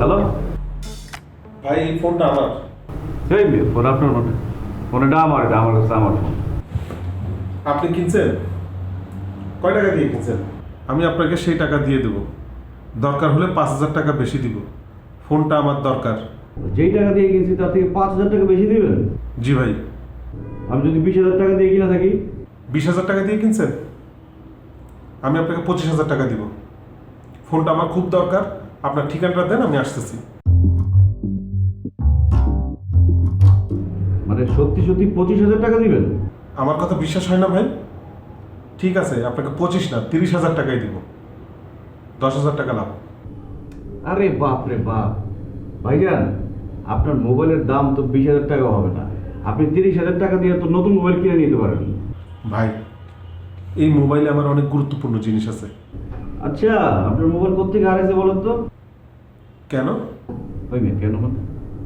হ্যালো ভাই, ফোনটা আমার। এই মেয়ে, ফোন আপনার মনে? ফোনটা আমার, এটা আমার কাছে আমার ফোন। আপনি কিনছেন? কয় টাকা দিয়ে কিনছেন? আমি আপনাকে সেই টাকা দিয়ে দেব, দরকার হলে 5,000 টাকা বেশি দিব। ফোনটা আমার দরকার। যেই টাকা দিয়ে কিনছি তার থেকে 5,000 টাকা বেশি দিবেন? জি ভাই। আমি যদি 20,000 টাকা দিয়ে কিনা থাকি? 20,000 টাকা দিয়ে কিনছেন? আমি আপনাকে 25,000 টাকা দিব। ফোনটা আমার খুব দরকার, আপনার ঠিকানাটা দেন, আমি আসতেছি। মানে সত্যি সত্যি 25,000 টাকা দিবেন? আমার কথা বিশ্বাস হয় না ভাই? ঠিক আছে, আপনাকে 25 না 30,000 টাকাই দিব, 10,000 টাকা লাভ। আরে বাপ রে বাপ, ভাইজান আপনার মোবাইলের দাম তো 20,000 টাকা হবে না, আপনি 30,000 টাকা দিয়ে তো নতুন মোবাইল কিনে নিতে পারেন। ভাই, এই মোবাইলে আমার অনেক গুরুত্বপূর্ণ জিনিস আছে। আচ্ছা, আপনার মোবাইল কোত্থেকে হারাইছে বলেন তো? কেন? ওই মেয়ে, কেন মানে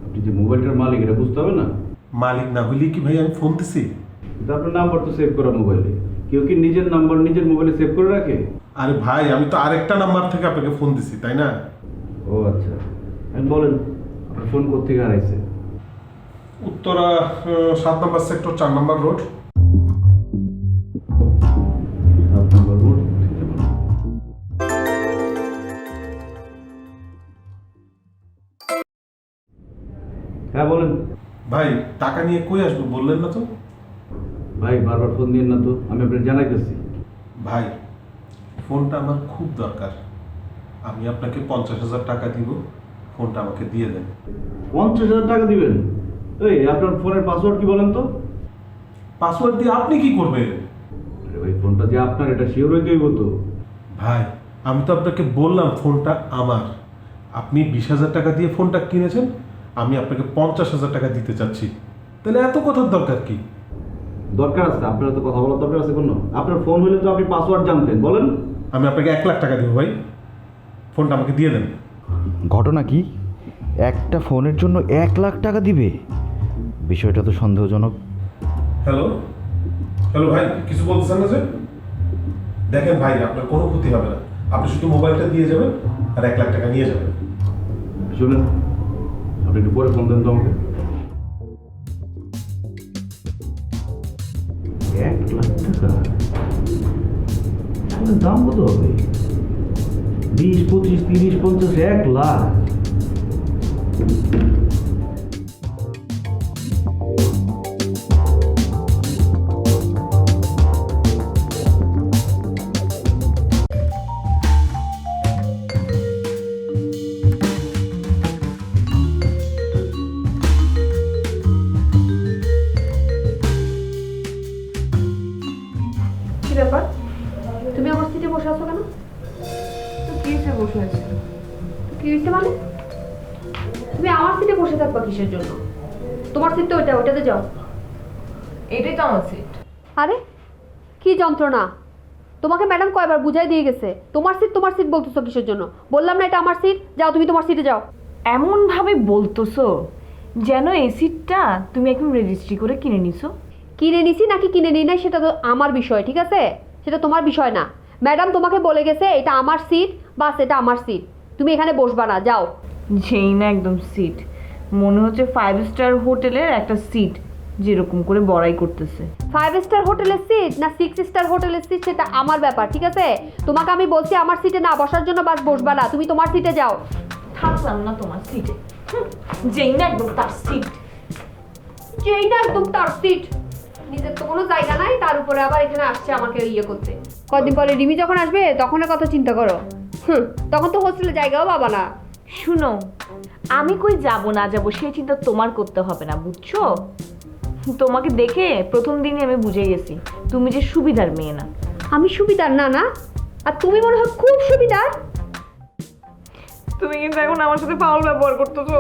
আপনি যে মোবাইলটার মালিক এটা বুঝতে হবে না? মালিক না হইলে কি ভাই আমি ফোন দিছি? কিন্তু আপনার নাম্বার তো সেভ করা মোবাইলে, কেউ কি নিজের নাম্বার নিজের মোবাইলে সেভ করে রাখে? আরে ভাই, আমি তো আরেকটা নাম্বার থেকে আপনাকে ফোন দিছি, তাই না? ও আচ্ছা, এখন বলেন আপনার ফোন কোত্থেকে হারাইছে? উত্তরা 7 নম্বর সেক্টর 4 নম্বর রোড। 7 নম্বর রোড। হ্যাঁ বলেন। ভাই, টাকা নিয়ে কই আসবো বললেন না তো? ভাই বারবার ফোন দিন না তো, আমি আপনাকে জানাইতেছি। ভাই, ফোনটা আমার খুব দরকার, আমি আপনাকে 50,000 টাকা দিব, ফোনটা আমাকে দিয়ে দেন। 50,000 টাকা দিবেন? এই আপনার ফোনের পাসওয়ার্ড কি বলেন তো? পাসওয়ার্ড দিয়ে আপনি কি করবেন? আরে ভাই, ফোনটা যে আপনার এটা শিওর হইতে হইব তো। ভাই, আমি তো আপনাকে বললাম ফোনটা আমার, আপনি 20,000 টাকা দিয়ে ফোনটা কিনেছেন, আমি আপনাকে 50,000 টাকা দিতে চাচ্ছি, তাহলে এত কথার দরকার কি? দরকার আছে, আপনার তো কথা বলার দরকার আছে কোনো? আপনার ফোন হলে তো আপনি পাসওয়ার্ড জানতেন, বলেন। আমি আপনাকে 1 লাখ টাকা দেবো ভাই, ফোনটা আমাকে দিয়ে দেন। ঘটনা কি? একটা ফোনের জন্য 1 লাখ টাকা দিবে? বিষয়টা তো সন্দেহজনক। হ্যালো হ্যালো ভাই, কিছু বলতেছেন না যে? দেখেন ভাই, আপনার কোনো ক্ষতি হবে না, আপনি শুধু মোবাইলটা দিয়ে যাবেন আর 1 লাখ টাকা নিয়ে যাবেন। শুনেন, আপনি একটু পরে ফোন দেন তো আমাকে। 1 লাখ টাকা? ফোনের দাম কত হবে? 20, 25, 30, 50, 1 লাখ? কি ব্যাপার, তুমি আমার সিটে বসে আছো কেন? তো কি হয়েছে বসে আছি? কি হয়েছে মানে? তুমি আমার সিটে বসে থাকবা কিসের জন্য? তোমার সিট তো ওইটাতে যাও। এটাই তো আমার সিট। আরে কি যন্ত্রণা! তোমাকে ম্যাডাম কয়বার বুঝাই দিয়ে গেছে, তোমার সিট বলতেছো কিসের জন্য? বললাম না এটা আমার সিট, যাও তুমি তোমার সিটে যাও। এমনভাবে বলতেছো যেন এই সিটটা তুমি একদম রেজিস্ট্রি করে কিনে নিছো। কিনে নিছি নাকি কিনে নিই নাই সেটা তো আমার বিষয়, ঠিক আছে? সেটা তোমার বিষয় না। ম্যাডাম তোমাকে বলে গেছে এটা আমার সিট, বাস এটা আমার সিট, তুমি এখানে বসবা না, যাও। যেই না একদম সিট, মনে হচ্ছে 5 স্টার হোটেলের একটা সিট যেরকম করে বড়াই করতেছে। 5 স্টার হোটেলের সিট না 6 স্টার হোটেলের সিট সেটা আমার ব্যাপার, ঠিক আছে? তোমাকে আমি বলছি আমার সিটে না বসার জন্য, বাস বসবা না, তুমি তোমার সিটে যাও। থাকলাম না তোমার সিটে, যেই না একদম তার সিট। যেই না একদম তার সিট, নিজের তো কোনো জায়গা নাই, তার উপরে আবার এখানে আসছে আমাকে ইয়ে করতে। কদিন পরে রিমি যখন আসবে তখনের কথা চিন্তা করো। তখন তো হোস্টেলে জায়গাও পাবা না। শুনো, আমি কই যাব না যাব সেই চিন্তা তোমার করতে হবে না, বুঝছো? তোমাকে দেখে প্রথম দিনই আমি বুঝে গেছি তুমি যে সুবিধার মেয়ে না। আমি সুবিধার না? না, আর তুমি মনে হয় খুব সুবিধার। তুমি কিন্তু এখন আমার সাথে ফাউল ব্যবহার করতেছো,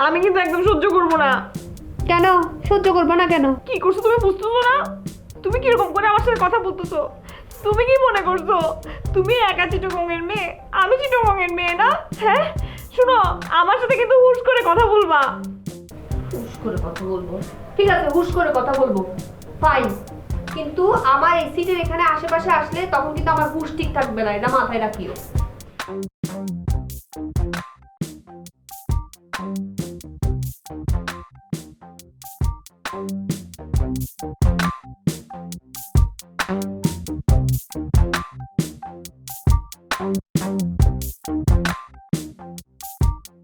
আমি কিন্তু একদম সহ্য করবো না। কেন সহ্য করবো না? কেন কি করছো তুমি বুঝতেছো না? তুমি কিরকম করে আমার সাথে কথা বলতেছো? তুমি কি মনে করছো তুমি একা চিটগংয়ের মেয়ে, আমি চিটগংয়ের মেয়ে না? হ্যাঁ শুনো, আমার সাথে কিন্তু হুশ করে কথা বলবা। হুশ করে কথা বলবো? ঠিক আছে, হুশ করে কথা বলবো, ফাইন। কিন্তু আমার এই সিটের এখানে আশেপাশে আসলে তখন কিন্তু আমার হুশ ঠিক থাকবে না, এটা মাথায় রাখিও।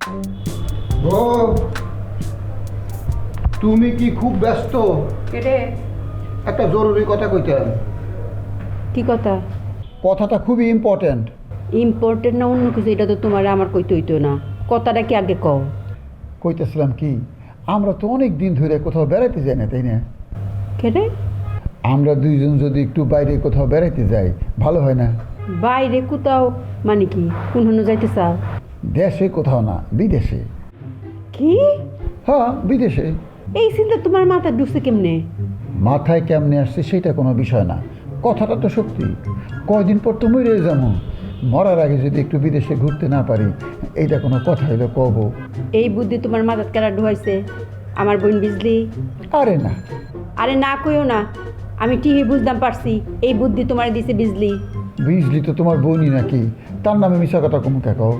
ও তুমি কি খুব ব্যস্ত? কেটে একটা জরুরি কথা কইতাম। কি কথা? কথাটা খুবই ইম্পর্ট্যান্ট। ইম্পর্টেন্ট না অন্য কিছু, এটা তো তোমার আমার কইতে হইতো না। কথাটা কি আগে কও। কইতেছিলাম কি, আমরা তো অনেক দিন ধরে কোথাও বেড়াইতে যাই না, তাই না? কেটে আমরা দুইজন যদি একটু বাইরে কোথাও বেড়াইতে যাই ভালো হয় না? বাইরে কোথাও মানে কি? কোন যাইতে চাও? দেশে কোথাও না, বিদেশে। কি? হ্যাঁ, বিদেশে। এই চিন্তা তোমার মাথায় ঢুকছে কেমনে? মাথায় কেমনে আসছে সেটা কোনো বিষয় না, কথাটা তো সত্যি। কয়দিন পর তো মরে যাবো, মরার আগে যদি একটু বিদেশে ঘুরতে না পারি এইটা কোনো কথা হইলো কব? এই বুদ্ধি তোমার মাথাত কেরা ঢুকাইছে? আমার বোন বিজলি? আরে না, আরে না কইও না, আমি ঠিকই বুঝতাম পারছি এই বুদ্ধি তোমার দিছে বিজলি। বিজলি তো তোমার বোনই নাকি, তার নামে মিশা কথা কম কে কও?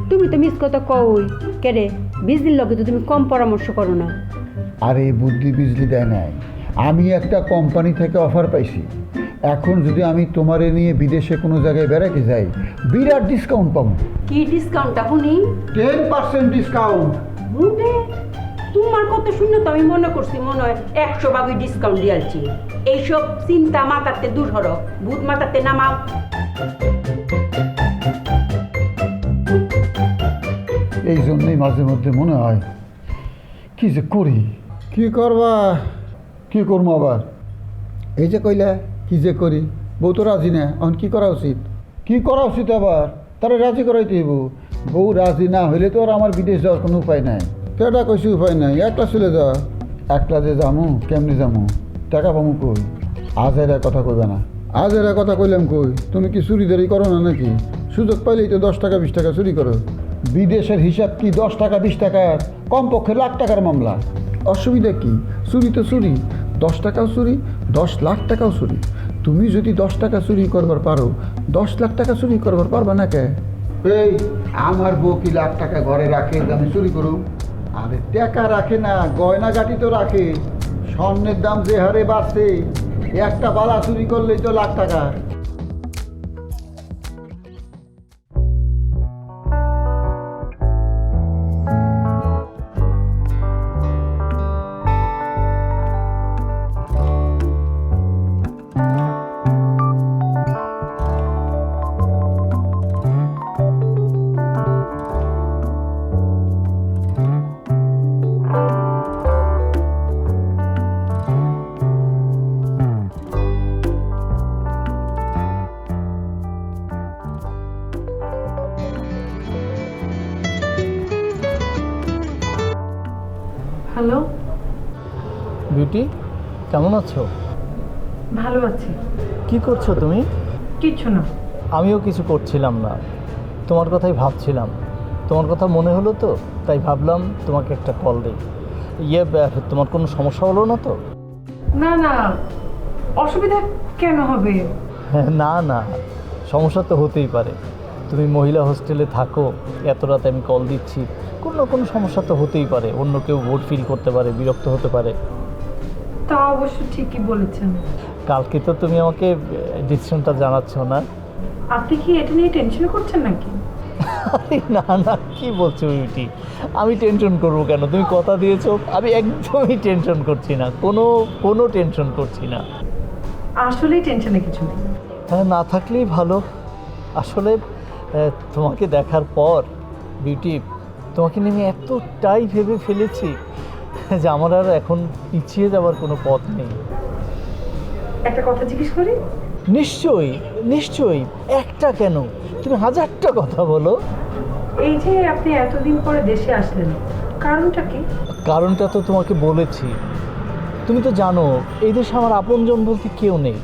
তুমি তো মিস কথা কই কেরে? বিজলির লগে তো তুমি কম পরামর্শ করো না। আরে বুদ্ধি বিজলি দেয় নাই, আমি একটা কোম্পানি থেকে অফার পাইছি। এখন যদি আমি তোমারে নিয়ে বিদেশে কোনো জায়গায় বেড়াতে যাই বিরাট ডিসকাউন্ট পাবো। কি ডিসকাউন্টটা শুনি? 10% ডিসকাউন্ট। বুঝে তোমার কথা শুনে তো আমি মনে করছি মনে হয় 100 ভাগই ডিসকাউন্ট দিয়ালছি। এইসব চিন্তা মাথাতে দূর হরো, ভূত মাথাতে নামাও। এই জন্যই মাঝে মধ্যে মনে হয় কি যে করি। কি করবা? কি করবো আবার? এই যে কইলা কি যে করি, বউ তো রাজি না, এখন কি করা উচিত? কি করা উচিত আবার? তারা রাজি করাইতে হইব। বউ রাজি না হইলে তো আর আমার বিদেশ যাওয়ার কোনো উপায় নাই। কেটা কইছি উপায় নাই, একলা চলে যা। একলা যে যামু, কেমনি যামু? টাকা পামু কই? আজ এরা কথা কইবে না। আজ এরা কথা কইলাম কই? তুমি কি চুরিদারি করো না নাকি? সুযোগ পাইলেই তো 10 টাকা 20 টাকা চুরি করো। বিদেশের হিসাব কি 10 টাকা 20 টাকার? কমপক্ষে লাখ টাকার মামলা। অসুবিধা কি? চুরি তো চুরি, 10 টাকাও চুরি, 10 লাখ টাকাও চুরি। তুমি যদি 10 টাকা চুরি করবার পারো, 10 লাখ টাকা চুরি করবার পারবা না কে? এই আমার বউ কি লাখ টাকা ঘরে রাখে আমি চুরি করু? আরে টাকা রাখে না, গয়না গাটি তো রাখে। স্বর্ণের দাম যে হারে বাড়ছে, একটা বালা চুরি করলেই তো লাখ টাকা। হ্যালো, বিউটি, কেমন আছো? ভালো আছি। কি করছো তুমি? কিচ্ছু না। আমিও কিছু করছিলাম না, তোমার কথাই ভাবছিলাম। তোমার কথা মনে হলো তো, তাই ভাবলাম তোমাকে একটা কল দিই। তোমার কোনো সমস্যা হলো না তো? না না, অসুবিধা কেন হবে? না না, সমস্যা তো হতেই পারে। তুমি মহিলা হোস্টেলে থাকো, এত রাতে আমি কল দিচ্ছি, কোনো সমস্যা তো হতেই পারে। অন্য কেউ বোর ফিল করতে পারে, বিরক্ত হতে পারে। তা অবশ্য ঠিকই বলেছেন। কালকে তো তুমি আমাকে ডিসিশনটা জানাচ্ছ না? আপনি কি এটা নিয়ে টেনশন করছেন নাকি? না না, কি বলছো বিউটি? আমি টেনশন করবো কেন? তুমি কথা দিয়েছো, আমি একদমই টেনশন করছি না, কোনো টেনশন করছি না। আসলেই টেনশনে কিছু নেই। হ্যাঁ, না থাকলেই ভালো। আসলে তোমাকে দেখার পর বিউটি, তোমাকে নিয়ে আমি এতটাই ভেবে ফেলেছি যে আমার আর এখন পিছিয়ে যাওয়ার কোনো পথ নেই। একটা কথা জিজ্ঞেস করি? নিশ্চয়ই নিশ্চয়ই, একটা কেন, তুমি 1000টা কথা বলো। এই যে আপনি এতদিন পরে দেশে আসলেন, কারণটা কি? কারণটা তো তোমাকে বলেছি। তুমি তো জানো এই দেশে আমার আপনজন বলতে কেউ নেই।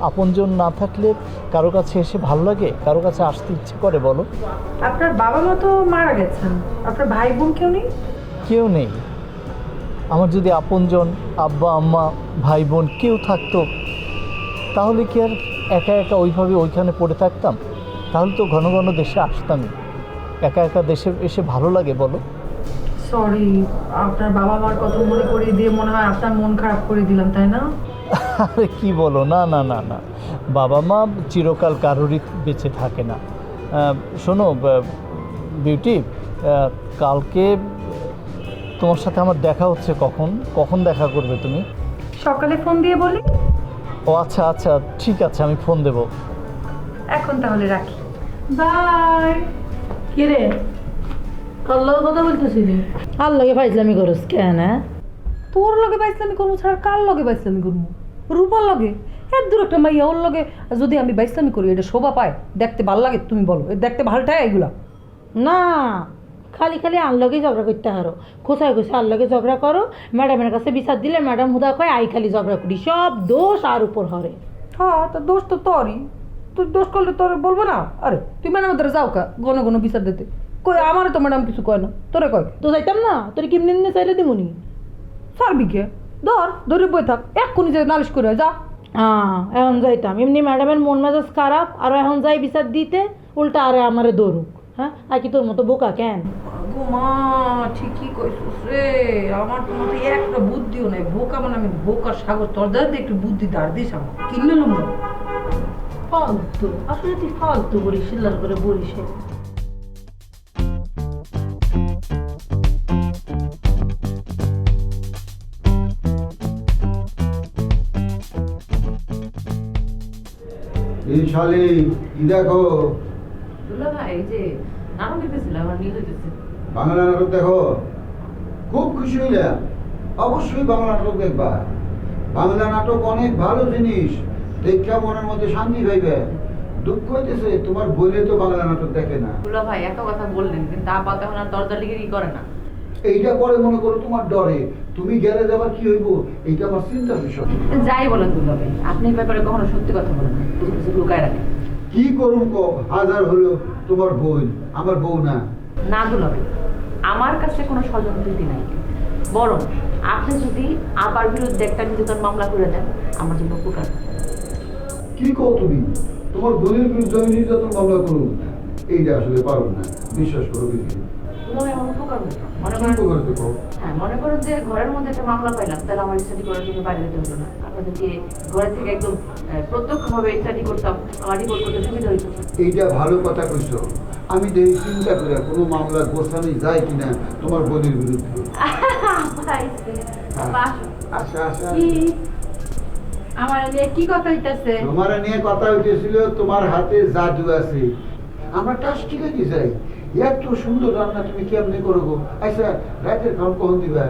আপনজন না থাকলে কারো কাছে এসে ভালো লাগে, কারো কাছে আসতে ইচ্ছে করে বলো? আপনার বাবা মা তো মারা গেছেন, আপনার ভাই বোন কেউ নেই? কেউ নেই। আমার যদি আপনজন, আব্বা আম্মা, ভাই বোন কেউ থাকতো, তাহলে কি আর একা একা ওইভাবে ওইখানে পড়ে থাকতাম? তাহলে তো ঘন ঘন দেশে আসতামই। একা একা দেশে এসে ভালো লাগে বলো? সরি, আপনার বাবা মার কথা মনে করিয়ে দিয়ে মনে হয় আপনার মন খারাপ করে দিলাম, তাই না? আরে কি বলো, না না না না, বাবা মা চিরকাল কারোরই বেঁচে থাকে না। শোনো বিউটি, কালকে তোমার সাথে আমার দেখা হচ্ছে কখন কখন দেখা করবে তুমি? সকালে ফোন দিয়ে বলি। ও আচ্ছা আচ্ছা ঠিক আছে, আমি ফোন দেব। এখন তাহলে রাখি, বাই। কি রে, কার লগে কথা বলতেছিলি? আর লগে ফাইজলামি করস কেন? তোর লগে বাইসলামি করবো ছাড়া কার লগে বাইসলামি করবো? রূপার লগে? এর দূর একটা মাইয়া, ওর লগে যদি আমি বাইসলামি করি এটা শোভা পায়? দেখতে ভাল লাগে? তুমি বলো, দেখতে ভালটাই এগুলা? না, খালি খালি আর লগে ঝগড়া করতে হারো, খোঁচায় খোঁচা আর লগে ঝগড়া করো, ম্যাডামের কাছে বিচার দিলে ম্যাডাম হুদা কয় আই খালি ঝগড়া করি, সব দোষ আর উপর হরে। হ্যাঁ, তো দোষ তো তোরই। তুই দোষ করলে তোর বলবো না? আরে তুই ম্যাডাম ধরে যাও কা ঘন ঘন বিচার দিতে? কই আমারে তো ম্যাডাম কিছু কয় না, তোরে কয়? তো যাইতাম না, তোর কেমনি নিয়ে চাইলে দিমুনি? সারবিকে ধরে বই থাক, এক্ষুনি যে নালিশ করে যা। হ্যাঁ, এখন যাইতাম। এমনি ম্যাডামের মন মেজাজ খারাপ, আর এখন যাই বিচার দিতে, উল্টা আরে আমারে দৌড়ুক। হ্যাঁ, আর কি তোর মতো বোকা কেন? মা ঠিকই কইছিস রে, আমার তো মতো একটা বুদ্ধিও নাই। বোকা মানে আমি বোকার সাগর, তোর দাদা একটু বুদ্ধি দাঁড় দিস আমার, কিনলে লোক ফালতু, আসলে তুই ফালতু বলিস, শিল্লার করে বলিস। এই শালি কি দেখো? দুলা ভাই যে নাটক দেখতেছিলাম, আমার নিয়ে হইতেছে। বাংলা নাটক দেখো? খুব খুশি হইলাম। অবশ্যই বাংলা নাটক দেখবা। বাংলা নাটক অনেক ভালো জিনিস, দেখা মনের মধ্যে শান্তি পাইবে। দুঃখ হইতেছে তোমার বইলে তো বাংলা নাটক দেখে না। দুলা ভাই এত কথা বললেন, কিন্তু আপা তখন আর দরজা লিগেই করে না। এইটা করে মনে করো তোমার ডরে, তুমি গেলে যাবার কি হইব, এইটা আমার চিন্তার বিষয়। যাই বলেন দুলা ভাই, আপনি এই ব্যাপারে কখনো সত্যি কথা বলেন না, কিছু কিছু লুকায় রাখেন। কি করুন কম, হাজার হলো তোমার বোন, আমার বউ না। না দুলা ভাই, আমার কাছে কোনো ষড়যন্ত্রী নাই, বরং আপনি যদি আপার বিরুদ্ধে একটা নির্যাতন মামলা করে দেন আমার জন্য উপকার। কি কও তুমি? তোমার বোনের বিরুদ্ধে আমি নির্যাতন মামলা করুন? এইটা আসলে পারো না, বিশ্বাস করো দিদি। আমার উপকার হতো। মনে কি করেন, উপকার দেবো? হ্যাঁ মনে করেন যে ঘরের মধ্যে একটা মামলা পাইলাম, তাহলে আমার স্টাডি করার জন্য বাইরে যেতে হতো না। আপনাদেরকে ঘরে থেকে একদম প্রত্যক্ষভাবে স্টাডি করতাম, আমার রিপোর্ট করতে সুবিধা হইতো। এইটা ভালো কথা কইছো। আমি দেখি চিন্তা করে কোনো মামলা গোছানো যায় কিনা তোমার বোনের বিরুদ্ধে। আচ্ছা আচ্ছা, আমার নিয়ে কি কথা হইতাছে? তোমার নিয়ে কথা হইতেছিল, তোমার হাতে জাদু আছে। আমরা টাস ঠিক আছে যাই, এত সুন্দর রান্না তুমি কেমনে করো গো? আচ্ছা রাতের খাওয়া কখন দিবা?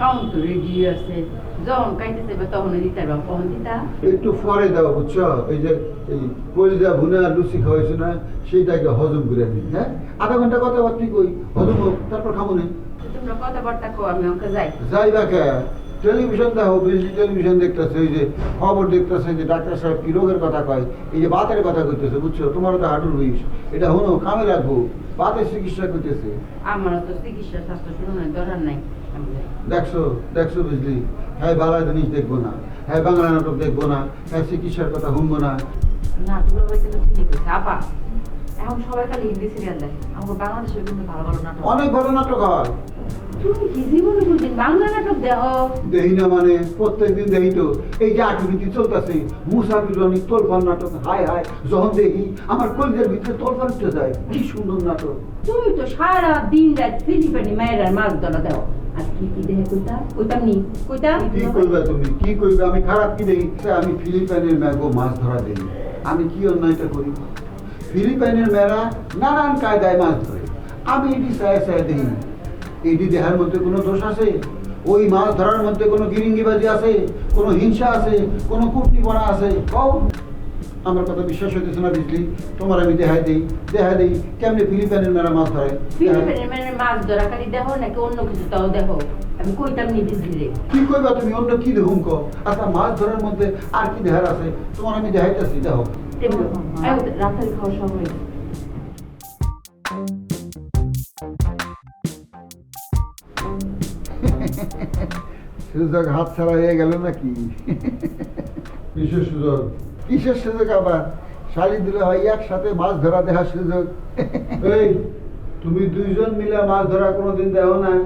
কাউন তো রেডি আছে, যখন কাইতে যাবে তখন দিতে পারবা, কখন দিতা? একটু পরে দাও বুঝছো, এই যে এই কলিজা ভুনা লুচি খাওয়াইছো না, সেইটাকে হজম করে দিই। হ্যাঁ, আধা ঘন্টা কথাবার্তা কই, হজম হোক, তারপর খাবো না। তোমরা কথাবার্তা কো, আমি ওকে যাই। যাইবা কে? টেলিভিশন দেখো, বেশি টেলিভিশন দেখতেছে, ওই যে খবর দেখতেছে যে ডাক্তার সাহেব কি রোগের কথা কয়, এই যে বাতের কথা কইতেছে বুঝছো, তোমারও তো হাঁটুর হইস, এটা হনো কামে রাখবো, বাতের চিকিৎসা করতেছে। আমারও তো চিকিৎসা স্বাস্থ্য শুনুনের দরকার নাই, আমি যাই। দেখছো দেখছো বুঝলি, হ্যাঁ বাংলা জিনিস দেখবো না, হ্যাঁ বাংলা নাটক দেখবো না, হ্যাঁ চিকিৎসার কথা শুনবো না। না দুটো বলতে তো ঠিকই করছে আপা, এখন সবাই খালি হিন্দি সিরিয়াল দেখে, আমাকে বাংলাদেশের কিন্তু ভালো ভালো নাটক। অনেক ভালো নাটক হয়। তুমি কি জীবনে কোনদিন বাংলা নাটক দেখো? দেখি না মানে, প্রত্যেকদিন দেখি তো। এই যে অ্যাক্টিভিটি চলতেছে, মুসাফির অনেক তোলফান নাটক, হায় হায় যখন দেখি আমার কলিজার ভিতরে তোলফান উঠে যায়। কি সুন্দর নাটক। তুমি তো সারা দিন রাত ফিলিপাইনি মায়ের মাছ ধরা দাও, আর কি কি দেখে কইতা? কইতাম নি কইতাম। কি করবে তুমি, কি করবে? আমি খারাপ কি দেখি? আমি ফিলিপাইনের ম্যাগো মাছ ধরা দেই, আমি কি অন্যায়টা করি? ফিলিপাইনের মেয়েরা নানান কায়দায় মাছ ধরে, আমি এটি চায় চায় দিই। এটি দেহার মধ্যে কোনো দোষ আছে? ওই মাছ ধরার মধ্যে কোনো গিরিঙ্গিবাজি আছে, কোনো হিংসা আছে, কোনো কূটনীতিপনা আছে? কও। আমার কথা বিশ্বাস হইতেছে না বুঝলি, তোমার আমি দেখাই দেই কেমনে ফিলিপাইনের মেয়েরা মাছ ধরে। ফিলিপাইনের মেয়ের মাছ ধরা খালি দেখো নাকি অন্য কিছু তাও দেখো? আমি কইতাম নি বুঝলি রে। কি কইবা তুমি? অন্য কি দেখুন কো? আচ্ছা মাছ ধরার মধ্যে আর কি দেখার আছে? তোমার আমি দেখাইতেছি, দেখো। রাতের খাওয়া সব হয়ে গেছে। সুযোগ হাত ছাড়া হয়ে গেল নাকি? কিসের সুযোগ? কিসের সুযোগ আবার? শালি দিলে হয় একসাথে মাছ ধরা দেখার সুযোগ। এই তুমি দুইজন মিলে মাছ ধরা কোনোদিন দেখো নাই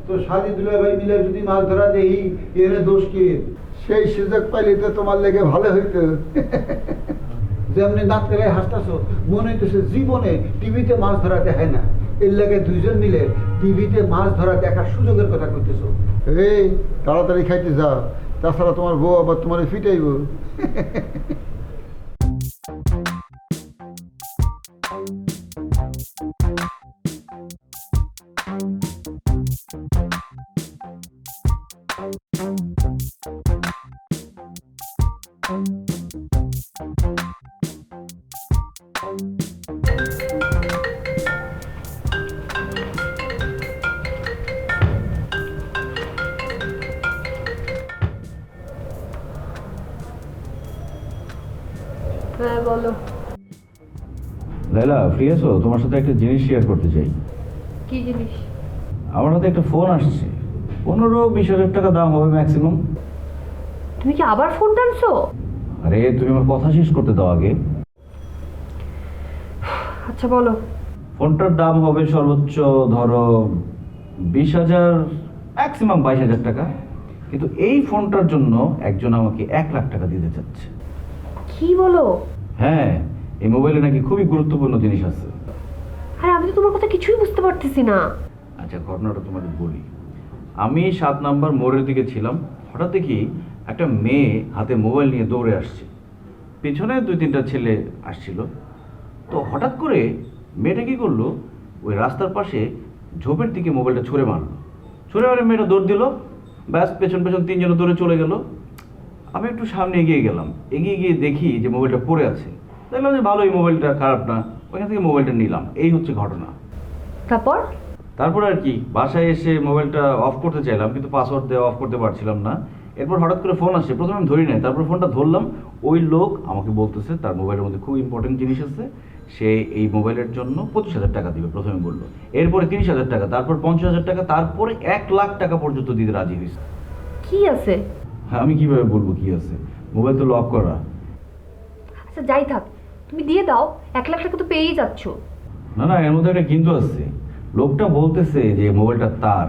তো? শালি দিলে ভাই মিলে যদি মাছ ধরা দেই, এর দোষ কি? সেই সুযোগ পাইলে তো তোমার লেগে ভালো হইতো। যেমনি ডাক্তারে হাসতেছো, মনে হইতেছে জীবনে টিভিতে মাছ ধরা দেখায় না। এর লাগে দুইজন মিলে টিভিতে মাছ ধরা দেখার সুযোগের কথা কইতেছো। এই তাড়াতাড়ি খাইতে যা, তাছাড়া তোমার বউ আবার তোমার ফিটাইব। হ্যাঁ বলো। লাইলা ফ্রি আছো? তোমার সাথে একটা জিনিস শেয়ার করতে চাই। কি জিনিস? আমার হাতে একটা ফোন আসছে, 15-20 হাজার টাকা দাম হবে ম্যাক্সিমাম। তুমি কি আবার ফোন টানছো? আরে তুমি আমার কথা শেষ করতে দাও আগে। আচ্ছা বলো। ফোনটার দাম হবে সর্বোচ্চ ধরো 20,000, ম্যাক্সিমাম 22,000 টাকা। কিন্তু এই ফোনটার জন্য একজন আমাকে 1 লাখ টাকা দিতে চাচ্ছে। কি বলো? হ্যাঁ, এই মোবাইলে নাকি খুবই গুরুত্বপূর্ণ জিনিস আছে। আরে আমি তো তোমার কথা কিছুই বুঝতে পারতেছি না। আচ্ছা ঘটনাটা তোমাকে বলি। আমি 7 নম্বর মোড়ের দিকে ছিলাম, হঠাৎ দেখি একটা মেয়ে হাতে মোবাইল নিয়ে দৌড়ে আসছে, পিছনে 2-3টা ছেলে আসছিল। তো হঠাৎ করে মেয়েটা কী করলো, ওই রাস্তার পাশে ঝোপের দিকে মোবাইলটা ছুঁড়ে মারলো। ছুঁড়ে মারে মেয়েটা দৌড় দিল, ব্যাস পেছন পেছন 3 জন দৌড়ে চলে গেল। আমি একটু সামনে এগিয়ে গেলাম, এগিয়ে গিয়ে দেখি যে মোবাইলটা পড়ে আছে। দেখলাম যে ভালো, এই মোবাইলটা খারাপ না, ওইখান থেকে মোবাইলটা নিলাম। এই হচ্ছে ঘটনা। তারপর আর কি, বাসায় এসে মোবাইলটা অফ করতে চাইলাম, কিন্তু পাসওয়ার্ড দিয়ে অফ করতে পারছিলাম না। এরপর হঠাৎ করে ফোন আসছে, প্রথমে আমি ধরি নাই, তারপর ফোনটা ধরলাম। ওই লোক আমাকে বলতেছে তার মোবাইলের মধ্যে খুব ইম্পর্টেন্ট জিনিস আছে, সে এই মোবাইলের জন্য 25,000 টাকা দিবে। প্রথমে বললো, এরপরে 30,000 টাকা, তারপর 50,000 টাকা, তারপরে 1 লাখ টাকা পর্যন্ত দিতে রাজি হয়েছে। কি আছে? হ্যাঁ, আমি কিভাবে বলবো কি আছে? মোবাইল তো লক করা। আচ্ছা যাই থাক, তুমি দিয়ে দাও, 1 লাখ টাকা তো পেয়েই যাচ্ছ। না না, এর মধ্যে একটা কিন্তু আছে। লোকটা বলতেছে যে মোবাইলটা তার,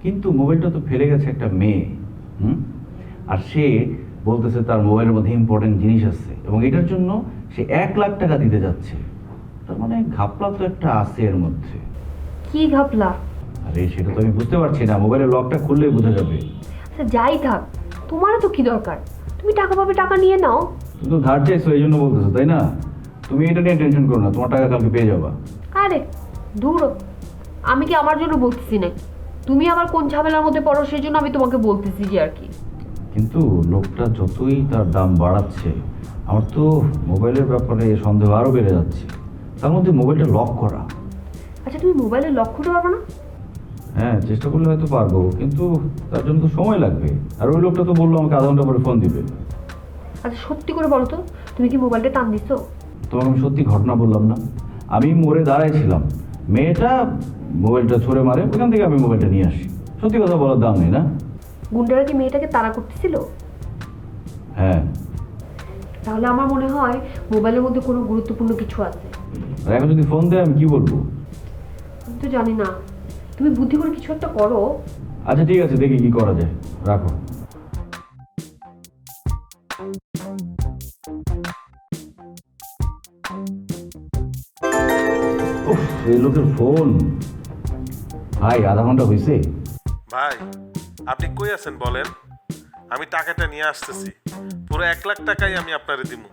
কিন্তু মোবাইলটা তো ফেলে গেছে একটা মেয়ে। আর সে বলতেছে তার মোবাইলের মধ্যে ইম্পর্টেন্ট জিনিস আছে, এবং এটার জন্য সে 1 লাখ টাকা দিতে যাচ্ছে। তার মানে ঘাপলা তো একটা আছে এর মধ্যে। কি ঘাপলা? আরে সেটা তো আমি বুঝতে পারছি না, মোবাইলের লকটা খুললেই বোঝা যাবে। আচ্ছা যাই থাক, তোমারও তো কি দরকার? তুমি টাকা পাবে, টাকা নিয়ে নাও। তুমি তো ধার চাইছো, এই জন্য বলতেছো তাই না? তুমি এটা নিয়ে টেনশন করো না, তোমার টাকা কালকে পেয়ে যাবা। আরে দূর, আমি কি আমার জন্য বলতেছি না, তুমি আবার কোন ঝামেলার মধ্যে পড়ো সেই জন্য আমি তোমাকে বলতেছি যে আর কি। কিন্তু লোকটা যতই তার দাম বাড়াচ্ছে, আমার তো মোবাইলের ব্যাপারে সন্দেহ আরও বেড়ে যাচ্ছে। তার মধ্যে মোবাইলটা লক করা। আচ্ছা তুমি মোবাইলে লক খুলতে পারবে না? হ্যাঁ, চেষ্টা করলে হয়তো পারবো, কিন্তু তার জন্য তো সময় লাগবে। আর ওই লোকটা তো বললো আমাকে আধা ঘন্টা পরে ফোন দিবে। আচ্ছা সত্যি করে বলো তো, তুমি কি মোবাইলটা টান দিছো? তোমাকে আমি সত্যি ঘটনা বললাম না, আমি মোড়ে দাঁড়াইছিলাম, মেয়েটা মোবাইলটা ছুঁড়ে মারে, ওখান থেকে আমি মোবাইলটা নিয়ে আসি। সত্যি কথা বলার দাম নেই না? গুন্ডারা কি মেয়েটাকে তাড়া করতেছিল? হ্যাঁ। তাহলে আমার মনে হয় মোবাইলের মধ্যে কোনো গুরুত্বপূর্ণ কিছু আছে। আর এখন যদি ফোন দেয় আমি কি বলবো? আমি তো জানি না, তুমি বুদ্ধি করে কিছু একটা করো। আচ্ছা ঠিক আছে, দেখি কি করা যায়, রাখো। উফ, এই লোকের ফোন। ভাই, আধা ঘন্টা হয়েছে। ভাই আপনি কই আছেন বলেন, আমি টাকাটা নিয়ে আসতেছি। পুরো 1 লাখ টাকাই আমি আপনারে দিব।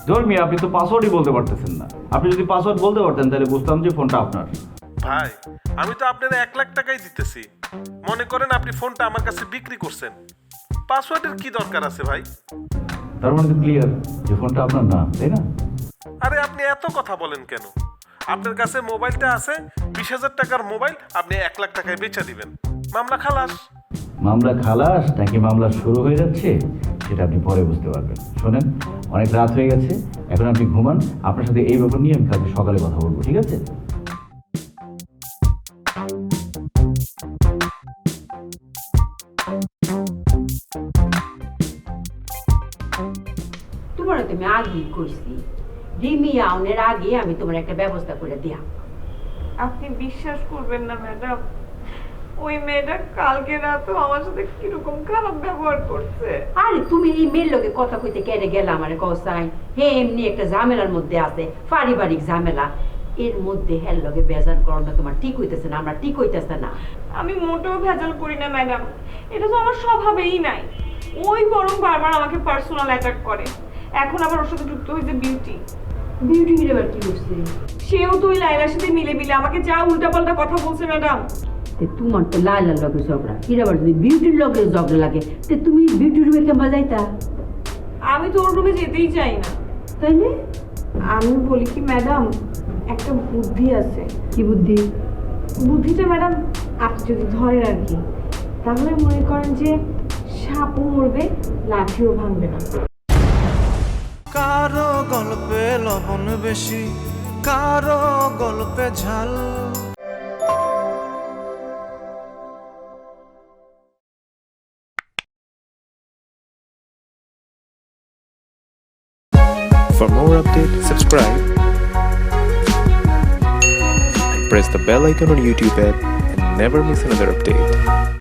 ধর্মী, আপনি তো পাসওয়ার্ডই বলতে পারতেছেন না। আপনি যদি পাসওয়ার্ড বলতে পারতেন তাহলে বুঝতাম যে ফোনটা আপনার। ভাই আমি তো আপনার 1 লাখ টাকাই দিতেছি, মনে করেন আপনি ফোনটা আমার কাছে বিক্রি করছেন, পাসওয়ার্ডের কি দরকার আছে ভাই? তার মানে তো ক্লিয়ার যে ফোনটা আপনার না, তাই না? আরে আপনি এত কথা বলেন কেন? আপনার কাছে মোবাইলটা আছে, 20,000 টাকার মোবাইল আপনি 1 লাখ টাকায় বেচে দিবেন, মামলা খালাস। মামলা খালাস নাকি মামলা শুরু হয়ে যাচ্ছে সেটা আপনি পরে বুঝতে পারবেন। শোনেন, অনেক রাত হয়ে গেছে, এখন আপনি ঘুমান। আপনার সাথে এই ব্যাপার নিয়ে আমি কালকে সকালে কথা বলবো, ঠিক আছে? তোমার তো আমি আগেই করছি, রিমি আউনের আগে আমি তোমার একটা ব্যবস্থা করে দিয়া। আপনি বিশ্বাস করবেন না ম্যাডাম, ওই মেয়েটা কালকে রাতেও আমার সাথে কিরকম খারাপ ব্যবহার করছে। আরে তুমি এই মেয়ের লোকে কথা কইতে কেড়ে গেলে আমার কসাই, হে এমনি একটা ঝামেলার মধ্যে আছে, পারিবারিক ঝামেলা। এর মধ্যে হের লগে বেজার করাটা তোমার ঠিক হইতেছে না, আমরা ঠিক হইতেছে না। আমি মোটেও ভেজাল করি না ম্যাডাম, এটা তো আমার স্বভাবেই নাই। ওই বরং বারবার আমাকে পার্সোনাল অ্যাটাক করে। এখন আবার ওর সাথে যুক্ত হয়েছে বিউটি। বিউটি মিলে আবার কি করছে? সেও তো ওই লাইলার সাথে মিলে মিলে আমাকে যা উল্টাপাল্টা কথা বলছে ম্যাডাম। তে তোমার তো লাইলার লগে ঝগড়া, এর আবার যদি বিউটির লগে ঝগড়া লাগে তে তুমি বিউটির রুমে কেমন যাইতা? আমি তো ওর রুমে যেতেই চাই না। তাইলে আমি বলি কি ম্যাডাম, একটা বুদ্ধি আছে। কি বুদ্ধি? বুদ্ধিটা ম্যাডাম আপনি যদি ধরেন আর কি, তাহলে মনে করেন যে সাপও মরবে, লাঠিও ভাঙবে না। কারো গল্পে লবণ বেশি, কারো গল্পে ঝাল। For more updates, subscribe and press the bell icon on YouTube app and never miss another update.